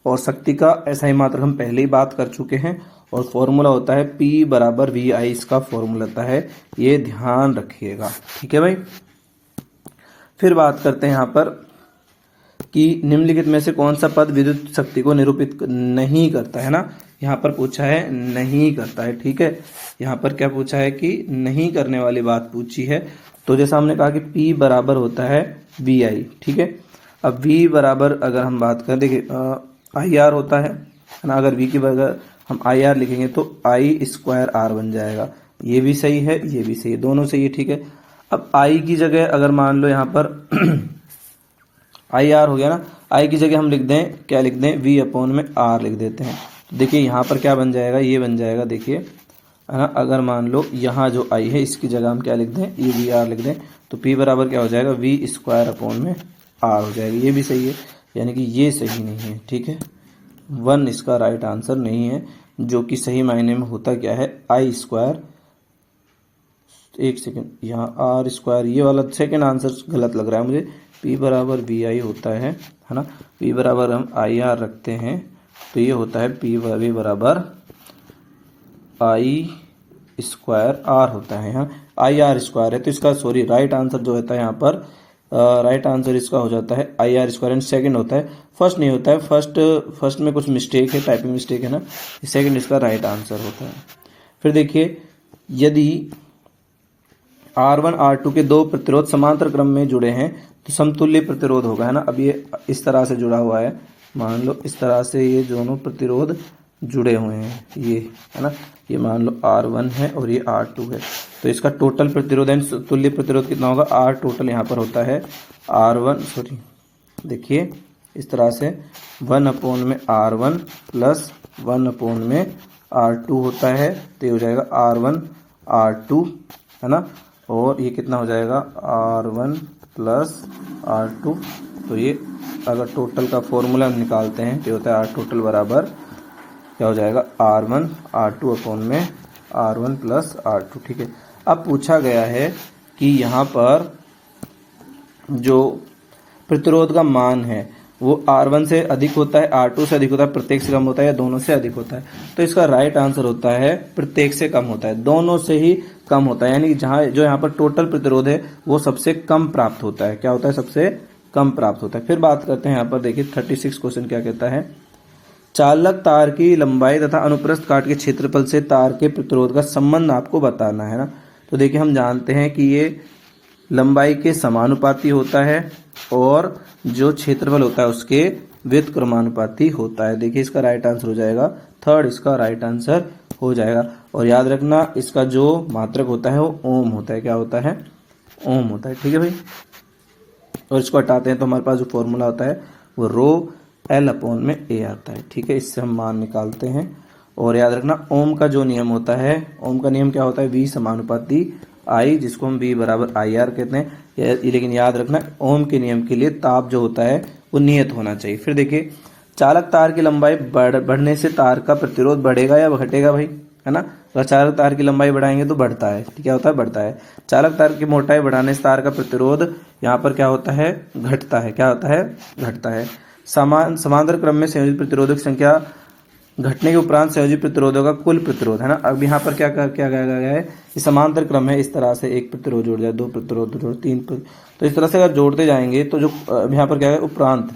और शक्ति का ऐसा ही मात्रक हम पहले ही बात कर चुके हैं। और फॉर्मूला होता है P बराबर VI, इसका फॉर्मूला होता है, ये ध्यान रखिएगा, ठीक है भाई। फिर बात करते हैं यहाँ पर कि निम्नलिखित में से कौन सा पद विद्युत शक्ति को निरूपित नहीं करता है ना। यहाँ पर पूछा है नहीं करता है, ठीक है। यहाँ पर क्या पूछा है कि नहीं करने वाली बात पूछी है। तो जैसा हमने कहा कि P बराबर होता है VI, ठीक है। अब V बराबर अगर हम बात करें, देखिए IR होता है ना। अगर V की बजाय हम IR लिखेंगे तो I स्क्वायर R बन जाएगा। ये भी सही है, ये भी सही है, दोनों सही है, ठीक है। अब I की जगह अगर मान लो यहाँ पर IR हो गया ना, I की जगह हम लिख दें, क्या लिख दें, V अपॉन में R लिख देते हैं। तो देखिए यहाँ पर क्या बन जाएगा, ये बन जाएगा, देखिए, है ना। अगर मान लो यहाँ जो I है इसकी जगह हम क्या लिख दें, ये VR लिख दें, तो P बराबर क्या हो जाएगा, V स्क्वायर अपॉन में R हो जाएगा। ये भी सही है, यानी कि ये सही नहीं है, ठीक है। 1 इसका राइट आंसर नहीं है, जो कि सही मायने में होता क्या है, I स्क्वायर, एक सेकेंड, यहाँ R स्क्वायर, ये वाला सेकेंड आंसर गलत लग रहा है मुझे। P बराबर VI होता है ना। P बराबर हम IR रखते हैं तो ये होता है P बराबर I स्क्वायर R होता है। यहाँ IR स्क्वायर है, तो इसका सॉरी राइट आंसर जो होता है यहाँ पर, राइट आंसर इसका हो जाता है IR स्क्वायर। एंड सेकेंड होता है, फर्स्ट नहीं होता है। फर्स्ट में कुछ मिस्टेक है, टाइपिंग मिस्टेक है ना। सेकेंड इसका राइट आंसर होता है। फिर देखिए, यदि R1 R2 के दो प्रतिरोध समांतर क्रम में जुड़े हैं तो समतुल्य प्रतिरोध होगा, है ना। अब ये इस तरह से जुड़ा हुआ है, मान लो इस तरह से ये दोनों प्रतिरोध जुड़े हुए हैं, ये है ना। ये मान लो R1 है और ये R2 है, तो इसका टोटल प्रतिरोध एंड तुल्य प्रतिरोध कितना होगा, R टोटल यहाँ पर होता है R1, सॉरी देखिए इस तरह से 1 अपॉन में R1 प्लस 1 अपॉन में R2 होता है। तो ये हो जाएगा R1 R2, है ना। और ये कितना हो जाएगा, R1 प्लस R2। तो ये अगर टोटल का फॉर्मूला हम निकालते हैं तो होता है R टोटल बराबर क्या हो जाएगा, R1 R2 अपॉन में R1 प्लस R2, ठीक है। अब पूछा गया है कि यहाँ पर जो प्रतिरोध का मान है वो R1 से अधिक होता है, R2 से अधिक होता है, प्रत्येक से कम होता है, या दोनों से अधिक होता है। तो इसका राइट आंसर होता है प्रत्येक से कम होता है, दोनों से ही कम होता है। यानी कि जहाँ जो यहाँ पर टोटल प्रतिरोध है वो सबसे कम प्राप्त होता है। क्या होता है, सबसे कम प्राप्त होता है। फिर बात करते हैं यहाँ पर, देखिए 36 क्वेश्चन क्या कहता है, चालक तार की लंबाई तथा अनुप्रस्थ काट के क्षेत्रफल से तार के प्रतिरोध का संबंध आपको बताना है ना। तो देखिए हम जानते हैं कि ये लंबाई के समानुपाती होता है और जो क्षेत्रफल होता है उसके व्युत्क्रमानुपाती होता है। देखिए इसका राइट आंसर हो जाएगा थर्ड, इसका राइट आंसर हो जाएगा। और याद रखना इसका जो मात्रक होता है वो ओम होता है। क्या होता है? ओम होता है। ठीक है भाई। और इसको हटाते हैं तो हमारे पास जो फॉर्मूला होता है वो रो एल अपॉन में ए आता है। ठीक है, इससे हम मान निकालते हैं। और याद रखना ओम का जो नियम होता है, ओम का नियम क्या होता है? V समानुपाती I, जिसको हम V बराबर IR कहते हैं। लेकिन याद रखना ओम के नियम के लिए ताप जो होता है वो नियत होना चाहिए। फिर देखिए चालक तार की लंबाई बढ़ने से तार का प्रतिरोध बढ़ेगा या घटेगा भाई, है ना? अगर चालक तार की लंबाई बढ़ाएंगे तो बढ़ता है। क्या होता है? बढ़ता है। चालक तार की मोटाई बढ़ाने से तार का प्रतिरोध यहाँ पर क्या होता है? घटता है। क्या होता है? घटता है। समांतर क्रम में संयोजित प्रतिरोधक संख्या घटने के उपरांत संयोजित प्रतिरोधों का कुल प्रतिरोध, है ना? अब यहाँ पर क्या गया है? ये समांतर क्रम है, इस तरह से एक प्रतिरोध जोड़ जाए, दो प्रतिरोध जोड़, तीन तो इस तरह से अगर जोड़ते जाएंगे तो जो यहाँ पर क्या है? उपरांत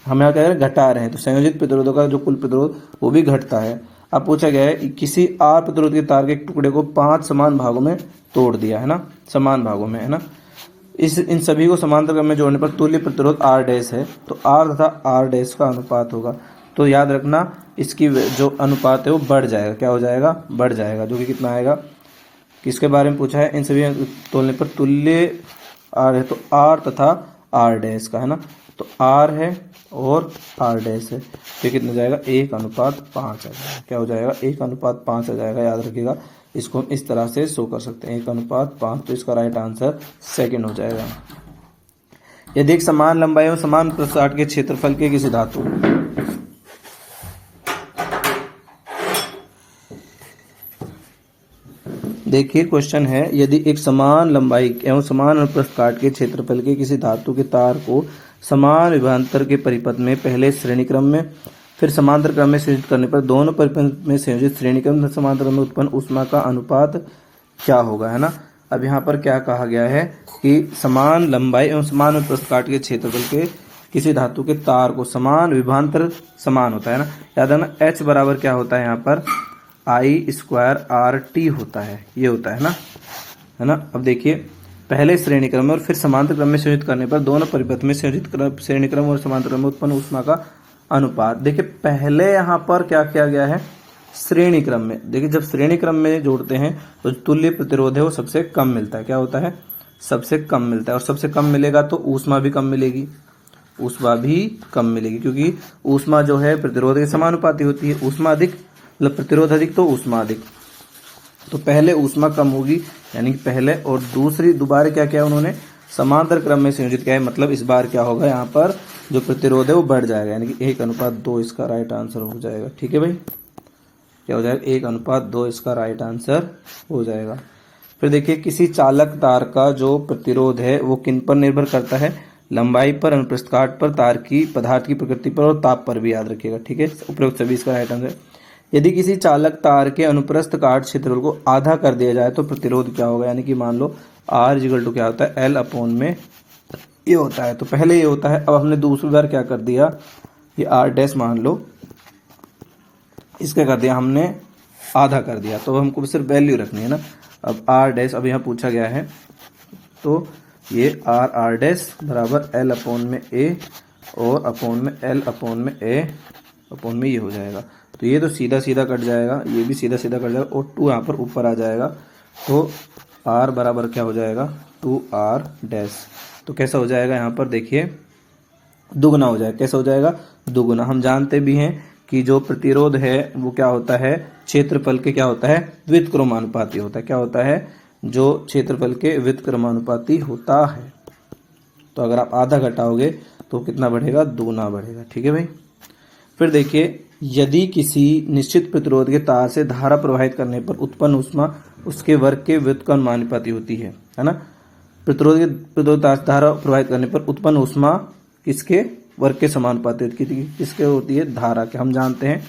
हम यहाँ क्या है? घटा रहे हैं, तो संयोजित प्रतिरोधों का जो कुल प्रतिरोध वो भी घटता है। अब पूछा गया है किसी आर प्रतिरोध के तार के एक टुकड़े को 5 समान भागों में तोड़ दिया, है ना? समान भागों में, है ना? इन सभी को समांतर क्रम में जोड़ने पर तुल्य प्रतिरोध आर डैश है, तो आर तथा आर डैश का अनुपात होगा। तो याद रखना इसकी जो अनुपात है वो बढ़ जाएगा। क्या हो जाएगा? बढ़ जाएगा, जो कि कितना आएगा? किसके बारे में पूछा है? इन सभी तोलने पर तुल्य आर है, तो आर तथा आर डैश का, है ना? तो आर है और आर डैश है, तो कितना जाएगा? 1:5 आ जाएगा। क्या हो जाएगा? 1:5 आ जाएगा। याद रखिएगा, इसको हम इस तरह से शो कर सकते हैं 1:5, तो इसका राइट आंसर सेकंड हो जाएगा। यदि एक समान लंबाई और समान प्रसार के क्षेत्रफल के किसी धातु, देखिए क्वेश्चन है, यदि एक समान लंबाई एवं समान अनुप्रस्थ काट के क्षेत्रफल के किसी धातु के तार को समान विभवांतर के परिपथ में पहले श्रेणी क्रम में फिर समांतर क्रम में संयोजित करने पर दोनों परिपथ में संयोजित श्रेणी क्रम में समांतर क्रम में उत्पन्न ऊष्मा का अनुपात क्या होगा, है ना? अब यहाँ पर क्या कहा गया है कि समान लंबाई एवं समान अनुप्रस्थ काट के क्षेत्रफल के किसी धातु के तार को समान विभवांतर समान होता है ना। याद है ना, H बराबर क्या होता है? यहाँ पर I²RT होता है, ये होता है ना। अब देखिए पहले श्रेणी क्रम में और फिर समांतर क्रम में संयोजित करने पर दोनों परिपथ में संयोजित श्रेणी क्रम और समांतर क्रम में उत्पन्न ऊष्मा का अनुपात। देखिए पहले यहाँ पर क्या किया गया है? श्रेणी क्रम में। देखिए जब श्रेणी क्रम में जोड़ते हैं तो तुल्य प्रतिरोध है वो सबसे कम मिलता है। क्या होता है? सबसे कम मिलता है। और सबसे कम मिलेगा तो ऊष्मा भी कम मिलेगी, ऊष्मा भी कम मिलेगी, क्योंकि ऊष्मा जो है प्रतिरोध के समानुपाती होती है। ऊष्मा अधिक मतलब प्रतिरोध अधिक तो ऊष्मा अधिक, तो पहले ऊष्मा कम होगी, यानी कि पहले, और दूसरी दोबारा क्या किया उन्होंने? समांतर क्रम में संयोजित किया है, मतलब इस बार क्या होगा? यहाँ पर जो प्रतिरोध है वो बढ़ जाएगा, यानी कि 1:2 इसका राइट आंसर हो जाएगा। ठीक है भाई, क्या हो जाएगा? 1:2 इसका राइट आंसर हो जाएगा। फिर देखिए किसी चालक तार का जो प्रतिरोध है वो किन पर निर्भर करता है? लंबाई पर, अनुप्रस्थ काट पर, तार की पदार्थ की प्रकृति पर और ताप पर भी, याद रखिएगा। ठीक है, उपरोक्त सभी इसका राइट आंसर। यदि किसी चालक तार के अनुप्रस्थ काट क्षेत्रफल को आधा कर दिया जाए तो प्रतिरोध क्या होगा? यानी कि मान लो R = क्या होता है? L अपॉन में ये होता है, तो पहले ये होता है। अब हमने दूसरी बार क्या कर दिया? ये R डैश मान लो, इसका कर दिया हमने आधा कर दिया, तो हमको सिर्फ वैल्यू रखनी है ना। अब R डैश अब यहाँ पूछा गया है, तो ये R डैश बराबर L अपॉन में A और अपॉन में L अपॉन में A अपॉन में ये हो जाएगा। तो ये तो सीधा सीधा कट जाएगा, ये भी सीधा सीधा कट जाएगा, और 2 यहाँ पर ऊपर आ जाएगा, तो R बराबर क्या हो जाएगा? 2R dash. तो कैसा हो जाएगा? यहाँ पर देखिए दुगना हो जाएगा। कैसा हो जाएगा? दुगना। हम जानते भी हैं कि जो प्रतिरोध है वो क्या होता है? क्षेत्रफल के क्या होता है? व्युत्क्रमानुपाती होता है। क्या होता है? जो क्षेत्रफल के व्युत्क्रमानुपाती होता है। तो अगर आप आधा घटाओगे तो कितना बढ़ेगा? दुगना बढ़ेगा। ठीक है भाई। फिर देखिए यदि किसी निश्चित प्रतिरोध के तार से धारा प्रवाहित करने पर उत्पन्न ऊष्मा उसके वर्ग के व्युत्क्रमानुपाती होती है ना। प्रतिरोध तार से धारा प्रवाहित करने पर उत्पन्न ऊष्मा किसके वर्ग के समानुपाती होती है? किसके होती है? धारा के। हम जानते हैं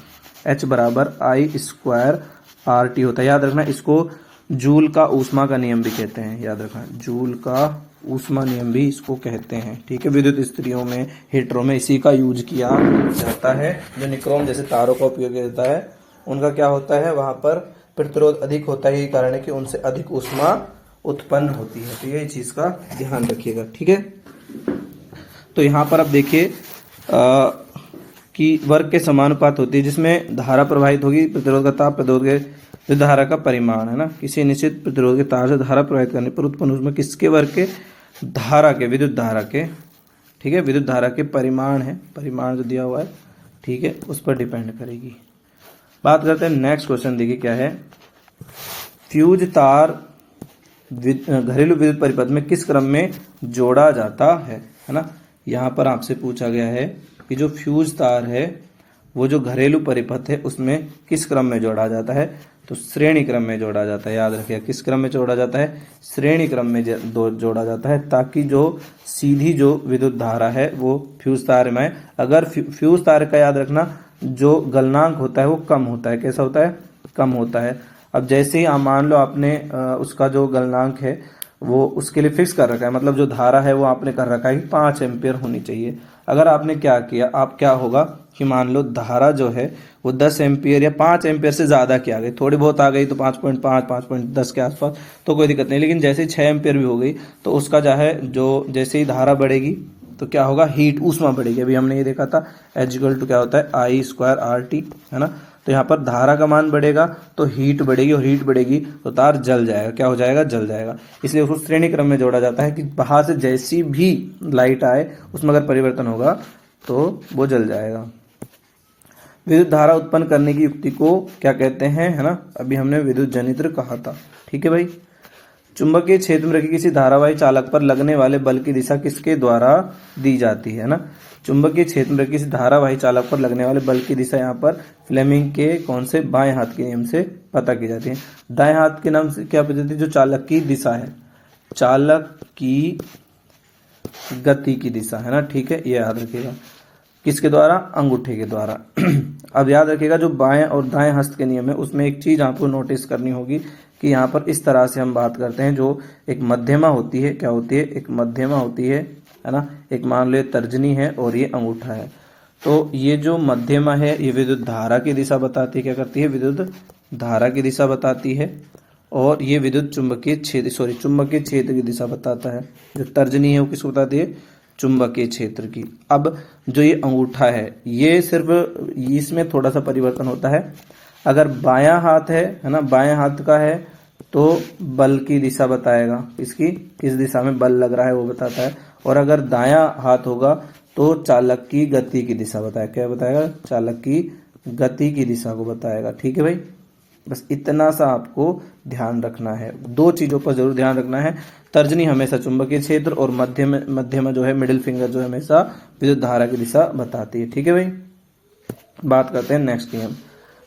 H बराबर I²RT होता है। याद रखना इसको जूल का ऊष्मा का नियम भी कहते हैं। याद रखना जूल का ऊष्मा नियम भी इसको कहते हैं। ठीक है, विद्युत स्त्रियों में, हीटरों में इसी का यूज किया जाता है। जो निक्रोम जैसे तारों का उपयोग किया जाता है उनका क्या होता है? वहां पर प्रतिरोध अधिक होता है, यही कारण है कि उनसे अधिक ऊष्मा उत्पन्न होती है। तो यही चीज का ध्यान रखिएगा, ठीक है। तो यहाँ पर आप देखिए कि वर्ग के समानुपात होती है, जिसमें धारा प्रवाहित होगी, प्रतिरोध का ताप, प्रतिरोध के विद्युत धारा का परिमाण, है ना। किसी निश्चित प्रतिरोध के तार से धारा प्रवाहित करने पर उत्पन्न उसमें किसके वर्ग के, धारा के, विद्युत धारा के, ठीक है, विद्युत धारा के परिमाण है, परिमाण जो दिया हुआ है, ठीक है, उस पर डिपेंड करेगी। बात करते हैं नेक्स्ट क्वेश्चन, देखिए क्या है। फ्यूज तार घरेलू विद्युत परिपथ में किस क्रम में जोड़ा जाता है ना। यहाँ पर आपसे पूछा गया है कि जो फ्यूज तार है वो जो घरेलू परिपथ है उसमें किस क्रम में जोड़ा जाता है। तो श्रेणी क्रम में जोड़ा जाता है, याद रखिए किस क्रम में जोड़ा जाता है, श्रेणी क्रम में जोड़ा जाता है, ताकि जो सीधी जो विद्युत धारा है वो फ्यूज तार में, अगर फ्यूज तार का याद रखना जो गलनांक होता है वो कम होता है। कैसा होता है, कम होता है। अब जैसे ही आप मान लो आपने उसका जो गलनांक है वो उसके लिए फिक्स कर रखा है, मतलब जो धारा है वो आपने कर रखा है कि 5 एम्पियर होनी चाहिए। अगर आपने क्या किया, आप क्या होगा कि मान लो धारा जो है वो 10 एम्पियर या 5 एम्पियर से ज़्यादा की आ गई, थोड़ी बहुत आ गई तो 5.5 5.10 के आसपास तो कोई दिक्कत नहीं, लेकिन जैसे ही 6 एम्पियर भी हो गई तो उसका जो है जो जैसे ही धारा बढ़ेगी तो क्या होगा, हीट, ऊष्मा बढ़ेगी। अभी हमने ये देखा था H= क्या होता है, I²RT, है ना। तो यहाँ पर धारा का मान बढ़ेगा तो हीट बढ़ेगी, और हीट बढ़ेगी तो तार जल जाएगा, क्या हो जाएगा, जल जाएगा। इसलिए उसको श्रेणी क्रम में जोड़ा जाता है कि बाहर से जैसी भी लाइट आए उसमें अगर परिवर्तन होगा तो वो जल जाएगा। विद्युत धारा उत्पन्न करने की युक्ति को क्या कहते हैं, है ना। अभी हमने विद्युत जनित्र कहा था, ठीक है भाई। चुंबकीय क्षेत्र में रखी किसी धारावाही चालक पर लगने वाले बल की दिशा किसके द्वारा दी जाती है ना। चुंबकीय क्षेत्र में रखी किसी धारावाही चालक पर लगने वाले बल की दिशा यहाँ पर फ्लेमिंग के कौन से बाएं हाथ के नियम से पता की जाती है। दाएं हाथ के नाम से क्या पता जाती है, जो चालक की दिशा है, चालक की गति की दिशा, है ना, ठीक है, ये याद रखिएगा। किसके द्वारा, अंगूठे के द्वारा। अब याद रखिएगा जो बाएं और दाएं हस्त के नियम है उसमें एक चीज आपको नोटिस करनी होगी कि यहाँ पर इस तरह से हम बात करते हैं, जो एक मध्यमा होती है, क्या होती है, एक मध्यमा होती है ना। एक मान लो तर्जनी है और ये अंगूठा है, तो ये जो मध्यमा है ये विद्युत धारा की दिशा बताती है, क्या करती है, विद्युत धारा की दिशा बताती है, और ये विद्युत चुंबकीय क्षेत्र की दिशा बताता है। जो तर्जनी है वो किसको बताती है, चुंबकीय क्षेत्र की। अब जो ये अंगूठा है ये सिर्फ इसमें थोड़ा सा परिवर्तन होता है। अगर बायां हाथ है ना, बाएं हाथ का है तो बल की दिशा बताएगा, इसकी किस दिशा में बल लग रहा है वो बताता है। और अगर दायां हाथ होगा तो चालक की गति की दिशा बताएगा, क्या बताएगा, चालक की गति की दिशा को बताएगा, ठीक है भाई। बस इतना सा आपको ध्यान रखना है, दो चीजों पर जरूर ध्यान रखना है। तर्जनी हमेशा चुंबकीय क्षेत्र और मध्यमा जो है, मिडिल फिंगर जो है हमेशा विद्युत धारा की दिशा बताती है, ठीक है भाई। बात करते हैं नेक्स्ट नियम,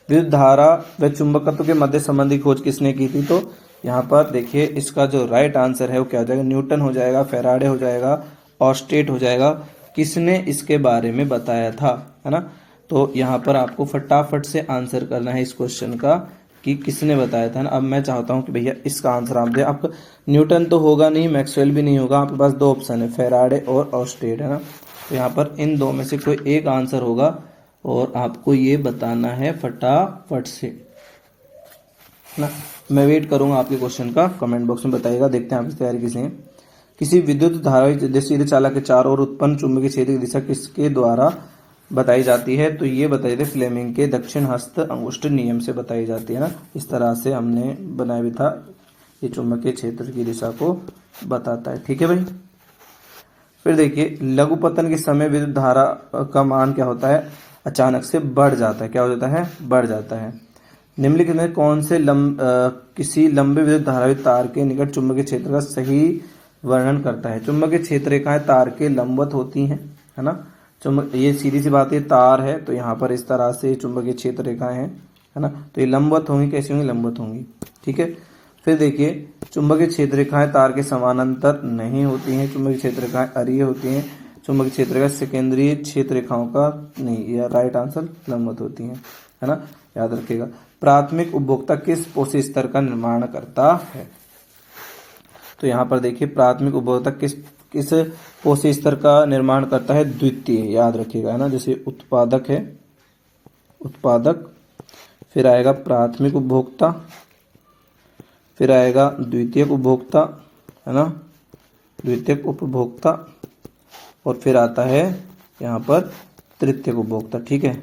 विद्युत धारा व चुंबकत्व के मध्य संबंध की खोज किसने की थी। तो यहाँ पर देखिए इसका जो राइट आंसर है वो क्या हो जाएगा, न्यूटन हो जाएगा, फैराडे हो जाएगा, ऑस्टेट हो जाएगा। किसने इसके बारे में बताया था, है ना। तो यहाँ पर आपको फटाफट से आंसर करना है इस क्वेश्चन का कि किसने बताया था ना। अब मैं चाहता हूँ कि भैया इसका आंसर आप दें। आपका न्यूटन तो होगा नहीं, मैक्सवेल भी नहीं होगा, आपके पास दो ऑप्शन है, फैराडे और ऑस्टेट, है ना। तो यहाँ पर इन दो में से कोई एक आंसर होगा और आपको ये बताना है फटाफट से ना। मैं वेट करूंगा आपके क्वेश्चन का, कमेंट बॉक्स में बताइएगा। देखते हैं आपकी तैयारी किसी है। किसी विद्युत धारावाही सीधे चालक के चारों ओर उत्पन्न चुंबकीय क्षेत्र की दिशा किसके द्वारा बताई जाती है। तो ये बताई जाती है फ्लेमिंग के दक्षिण हस्त अंगुष्ठ नियम से बताई जाती है ना। इस तरह से हमने बनाया भी था, ये चुंबकीय क्षेत्र की दिशा को बताता है, ठीक है भाई। फिर देखिए लघुपतन के समय विद्युत धारा का मान क्या होता है, अचानक से बढ़ जाता है, क्या हो जाता है, बढ़ जाता है। निम्नलिखित में कौन से किसी लंबे विद्युत धारावी तार के निकट चुंबकीय क्षेत्र का सही वर्णन करता है। चुंबकीय क्षेत्र रेखाएं तार के लंबवत होती हैं, है ना। ये सीधी सी बात है, तार है तो यहाँ पर इस तरह से चुंबकीय क्षेत्र रेखाएं हैं, है ना। तो ये लंबवत होंगी, कैसी होंगी, लंबवत होंगी, ठीक है। फिर देखिए चुंबकीय क्षेत्र रेखाएं तार के समानांतर नहीं होती हैं, चुंबकीय क्षेत्र रेखाएं अरीय होती हैं। चुंबकीय क्षेत्र का सेकेंडरी क्षेत्र रेखाओं का नहीं, यह राइट आंसर लंबवत होती हैं, है ना, याद रखिएगा। प्राथमिक उपभोक्ता किस पोषी स्तर का निर्माण करता है। तो यहाँ पर देखिए प्राथमिक उपभोक्ता किस पोषी स्तर का निर्माण करता है, द्वितीय, याद रखिएगा, है ना। जैसे उत्पादक है, उत्पादक, फिर आएगा प्राथमिक उपभोक्ता, फिर आएगा द्वितीयक उपभोक्ता, है ना, द्वितीयक उपभोक्ता, और फिर आता है यहाँ पर तृतीयक उपभोक्ता। ठीक है,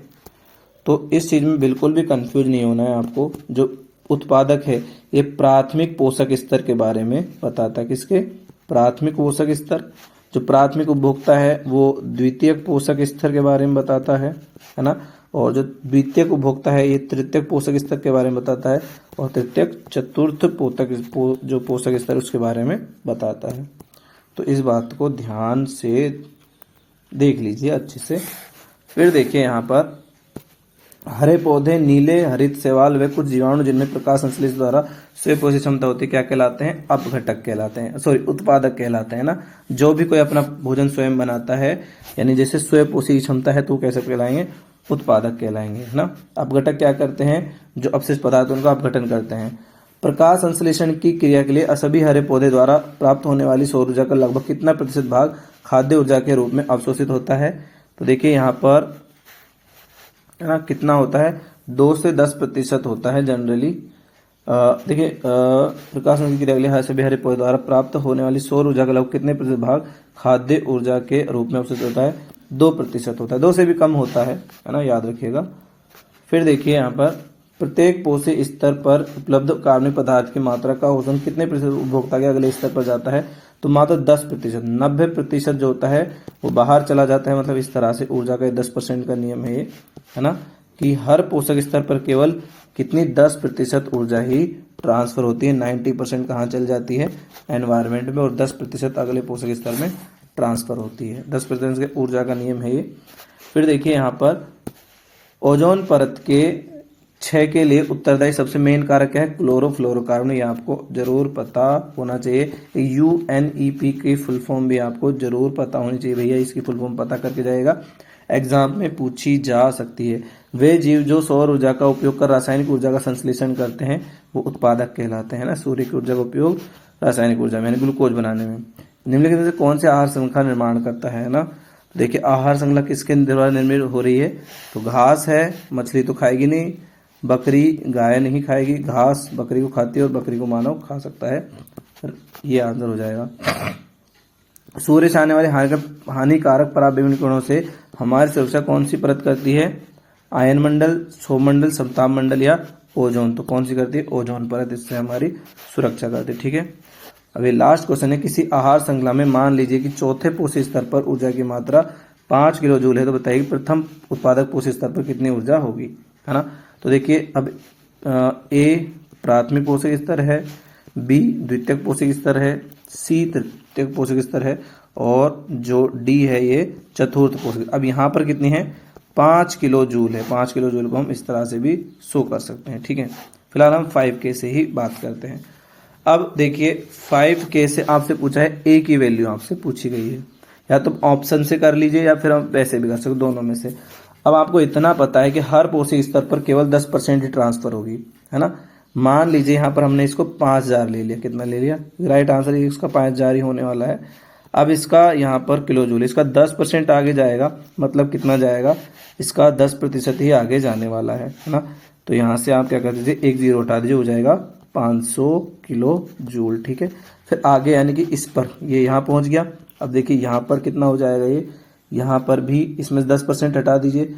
तो इस चीज में बिल्कुल भी कंफ्यूज नहीं होना है आपको। जो उत्पादक है ये प्राथमिक पोषक स्तर के बारे में बताता है, किसके, प्राथमिक पोषक स्तर। जो प्राथमिक उपभोक्ता है वो द्वितीयक पोषक स्तर के बारे में बताता है ना, और जो द्वितीयक उपभोक्ता है ये तृतीयक पोषक स्तर के बारे में बताता है, और तृतीयक चतुर्थ जो पोषक स्तर उसके बारे में बताता है। तो इस बात को ध्यान से देख लीजिए अच्छे से। फिर देखिए यहाँ पर हरे पौधे, नीले हरित शैवाल व कुछ जीवाणु जिनमें प्रकाश संश्लेष द्वारा स्वपोषी क्षमता होती है क्या कहलाते हैं, अपघटक कहलाते हैं, सॉरी उत्पादक कहलाते हैं ना। जो भी कोई अपना भोजन स्वयं बनाता है, यानी जैसे स्वपोषी क्षमता है, तो कैसे कहलाएंगे, उत्पादक कहलाएंगे, है ना। अपघटक क्या करते हैं, जो अपशिष्ट पदार्थ उनका अपघटन करते हैं। प्रकाश संश्लेषण की क्रिया के लिए सभी हरे पौधे द्वारा प्राप्त होने वाली सौर ऊर्जा का लगभग कितना प्रतिशत भाग खाद्य ऊर्जा के रूप में अवशोषित होता है। तो देखिए यहाँ पर है ना कितना होता है, 2 से 10% होता है जनरली। देखिए प्रकाश संश्लेषण की क्रिया के लिए सभी हरे पौधे द्वारा प्राप्त होने वाली सौर ऊर्जा का लगभग कितने प्रतिशत भाग खाद्य ऊर्जा के रूप में अवशोषित होता है, 2% होता है, 2 से भी कम होता है ना, याद रखिएगा। फिर देखिए यहाँ पर प्रत्येक पोषक स्तर पर उपलब्ध कार्बनिक पदार्थ की मात्रा का औसतन कितने प्रतिशत उपभोक्ता के अगले स्तर पर जाता है, तो मात्र 10%। 90% जो होता है वो बाहर चला जाता है। मतलब इस तरह से ऊर्जा का 10% का नियम है ये, है ना, कि हर पोषक स्तर पर केवल कितनी 10% ऊर्जा ही ट्रांसफर होती है। 90% कहाँ चल जाती है, एनवायरनमेंट में, और 10% अगले पोषक स्तर में ट्रांसफर होती है। 10% ऊर्जा का नियम है ये। फिर देखिए यहाँ पर ओजोन परत के क्षय के लिए उत्तरदायी सबसे मेन कारक है क्लोरोफ्लोरोकार्बन। ये आपको जरूर पता होना चाहिए। UNEP की फुल फॉर्म भी आपको जरूर पता होनी चाहिए भैया, इसकी फुल फॉर्म पता करके जाएगा, एग्जाम में पूछी जा सकती है। वे जीव जो सौर ऊर्जा का उपयोग कर रासायनिक ऊर्जा का संश्लेषण करते हैं वो उत्पादक कहलाते हैं ना। सूर्य की ऊर्जा का उपयोग रासायनिक ऊर्जा में, ग्लूकोज बनाने में। निम्नलिखित में से कौन से आहार श्रृंखला निर्माण करता है ना। देखिए आहार श्रृंखला किसके द्वारा निर्मित हो रही है, तो घास है, मछली तो खाएगी नहीं, बकरी गाय नहीं खाएगी, घास बकरी को खाती है और बकरी को मानव खा सकता है। ये आंसर हो जाएगा। सूर्य से आने वाले हानिकारक पराबैंगनी किरणों से हमारी सुरक्षा कौन सी परत करती है, आयन मंडल, क्षोभ मंडल, समताप मंडल या ओजोन। तो कौन सी करती है, ओजोन परत, इससे हमारी सुरक्षा करती है। ठीक है, अभी लास्ट क्वेश्चन है, किसी आहार श्रृंखला में मान लीजिए कि चौथे पोषक स्तर पर ऊर्जा की मात्रा 5 किलो जूल है, तो बताइए प्रथम उत्पादक पोषक स्तर पर कितनी ऊर्जा होगी, है ना। तो देखिए अब ए प्राथमिक पोषक स्तर है, बी द्वितीयक पोषक स्तर है, सी तृतीयक पोषक स्तर है, और जो डी है ये चतुर्थ पोषक। अब यहाँ पर कितनी है, 5 किलो जूल है। 5 किलो जूल को हम इस तरह से भी शो कर सकते हैं। ठीक है, फिलहाल हम 5K से ही बात करते हैं। अब देखिए 5K से आपसे पूछा है, ए की वैल्यू आपसे पूछी गई है, या तो ऑप्शन से कर लीजिए या फिर हम वैसे भी कर सकते, दोनों में से। अब आपको इतना पता है कि हर पोषक स्तर पर केवल 10% ही ट्रांसफर होगी, है ना। मान लीजिए यहाँ पर हमने इसको 5000 ले लिया, कितना ले लिया, राइट आंसर इसका 5000 ही होने वाला है। अब इसका यहाँ पर किलो जूल, इसका 10% आगे जाएगा, मतलब कितना जाएगा, इसका 10% ही आगे जाने वाला है ना। तो यहाँ से आप क्या कर दीजिए, 1 0 हटा दीजिए, हो जाएगा 500 किलो जूल। ठीक है, फिर आगे यानी कि इस पर ये यहाँ पहुँच गया। अब देखिए यहाँ पर कितना हो जाएगा, ये यहाँ पर भी इसमें 10% हटा दीजिए,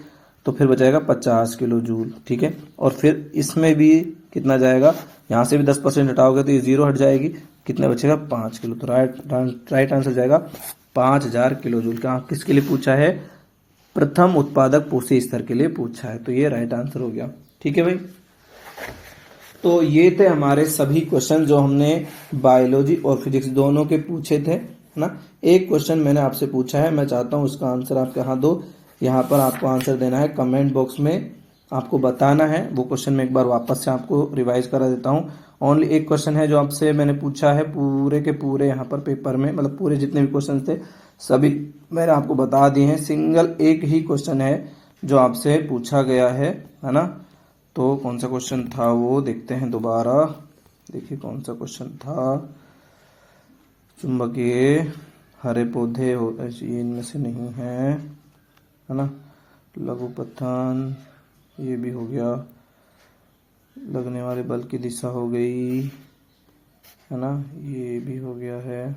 तो फिर बचाएगा 50 किलो जूल। ठीक है, और फिर इसमें भी कितना जाएगा, यहाँ से भी 10% हटाओगे तो ये 0 हट जाएगी, कितना बचेगा, 5 किलो। तो राइट आंसर जाएगा 5000 किलो जूल। का किसके लिए पूछा है, प्रथम उत्पादक पोषक स्तर के लिए पूछा है, तो ये राइट आंसर हो गया। ठीक है भाई, तो ये थे हमारे सभी क्वेश्चन जो हमने बायोलॉजी और फिजिक्स दोनों के पूछे थे, है ना। एक क्वेश्चन मैंने आपसे पूछा है, मैं चाहता हूँ उसका आंसर आप यहाँ दो। यहाँ पर आपको आंसर देना है, कमेंट बॉक्स में आपको बताना है। वो क्वेश्चन मैं एक बार वापस से आपको रिवाइज करा देता हूँ। ओनली एक क्वेश्चन है जो आपसे मैंने पूछा है, पूरे के पूरे यहाँ पर पेपर में, मतलब पूरे जितने भी क्वेश्चन थे सभी मैंने आपको बता दिए हैं। सिंगल एक ही क्वेश्चन है जो आपसे पूछा गया है ना। तो कौन सा क्वेश्चन था वो देखते हैं दोबारा। देखिए कौन सा क्वेश्चन था, चुंबकीय हरे पौधे हो, ये इनमें से नहीं है ना। लघुपथन ये भी हो गया, लगने वाले बल की दिशा हो गई, है ना, ये भी हो गया है,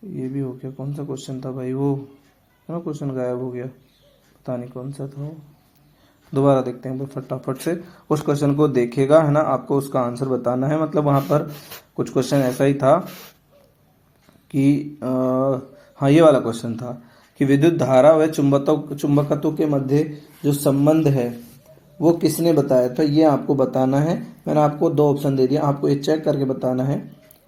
ये भी हो गया। कौन सा क्वेश्चन था भाई वो, है ना, क्वेश्चन गायब हो गया, पता नहीं कौन सा था वो। दोबारा देखते हैं भाई, फटाफट से उस क्वेश्चन को देखेगा, है ना, आपको उसका आंसर बताना है। मतलब वहाँ पर कुछ क्वेश्चन ऐसा ही था कि हाँ, ये वाला क्वेश्चन था कि विद्युत धारा व चुंबकत्व के मध्य जो संबंध है वो किसने बताया था, ये आपको बताना है। मैंने आपको दो ऑप्शन दे दिया, आपको ये चेक करके बताना है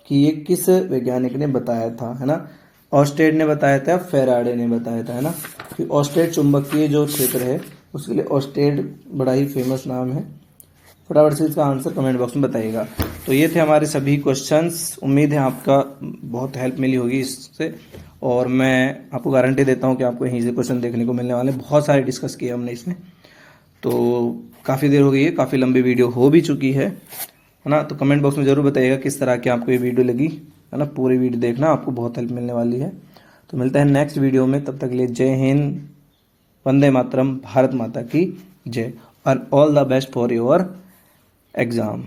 कि ये किस वैज्ञानिक ने बताया था, है ना। ऑस्टेड ने बताया था, फेराडे ने बताया था, है ना। कि ऑस्टेड चुंबकीय जो क्षेत्र है उसके लिए ऑस्टेड बड़ा ही फेमस नाम है। फटाफट से इसका आंसर कमेंट बॉक्स में बताइएगा। तो ये थे हमारे सभी क्वेश्चंस। उम्मीद है आपका बहुत हेल्प मिली होगी इससे, और मैं आपको गारंटी देता हूँ कि आपको यहीं से क्वेश्चन देखने को मिलने वाले हैं। बहुत सारे डिस्कस किए हमने इसमें, तो काफ़ी देर हो गई है, काफ़ी लंबी वीडियो हो भी चुकी है ना। तो कमेंट बॉक्स में ज़रूर बताइएगा किस तरह की आपको ये वीडियो लगी, है ना। पूरी वीडियो देखना, आपको बहुत हेल्प मिलने वाली है। तो मिलता है नेक्स्ट वीडियो में, तब तक के लिए जय हिंद, वंदे मातरम, भारत माता की जय, और all the best for your exam.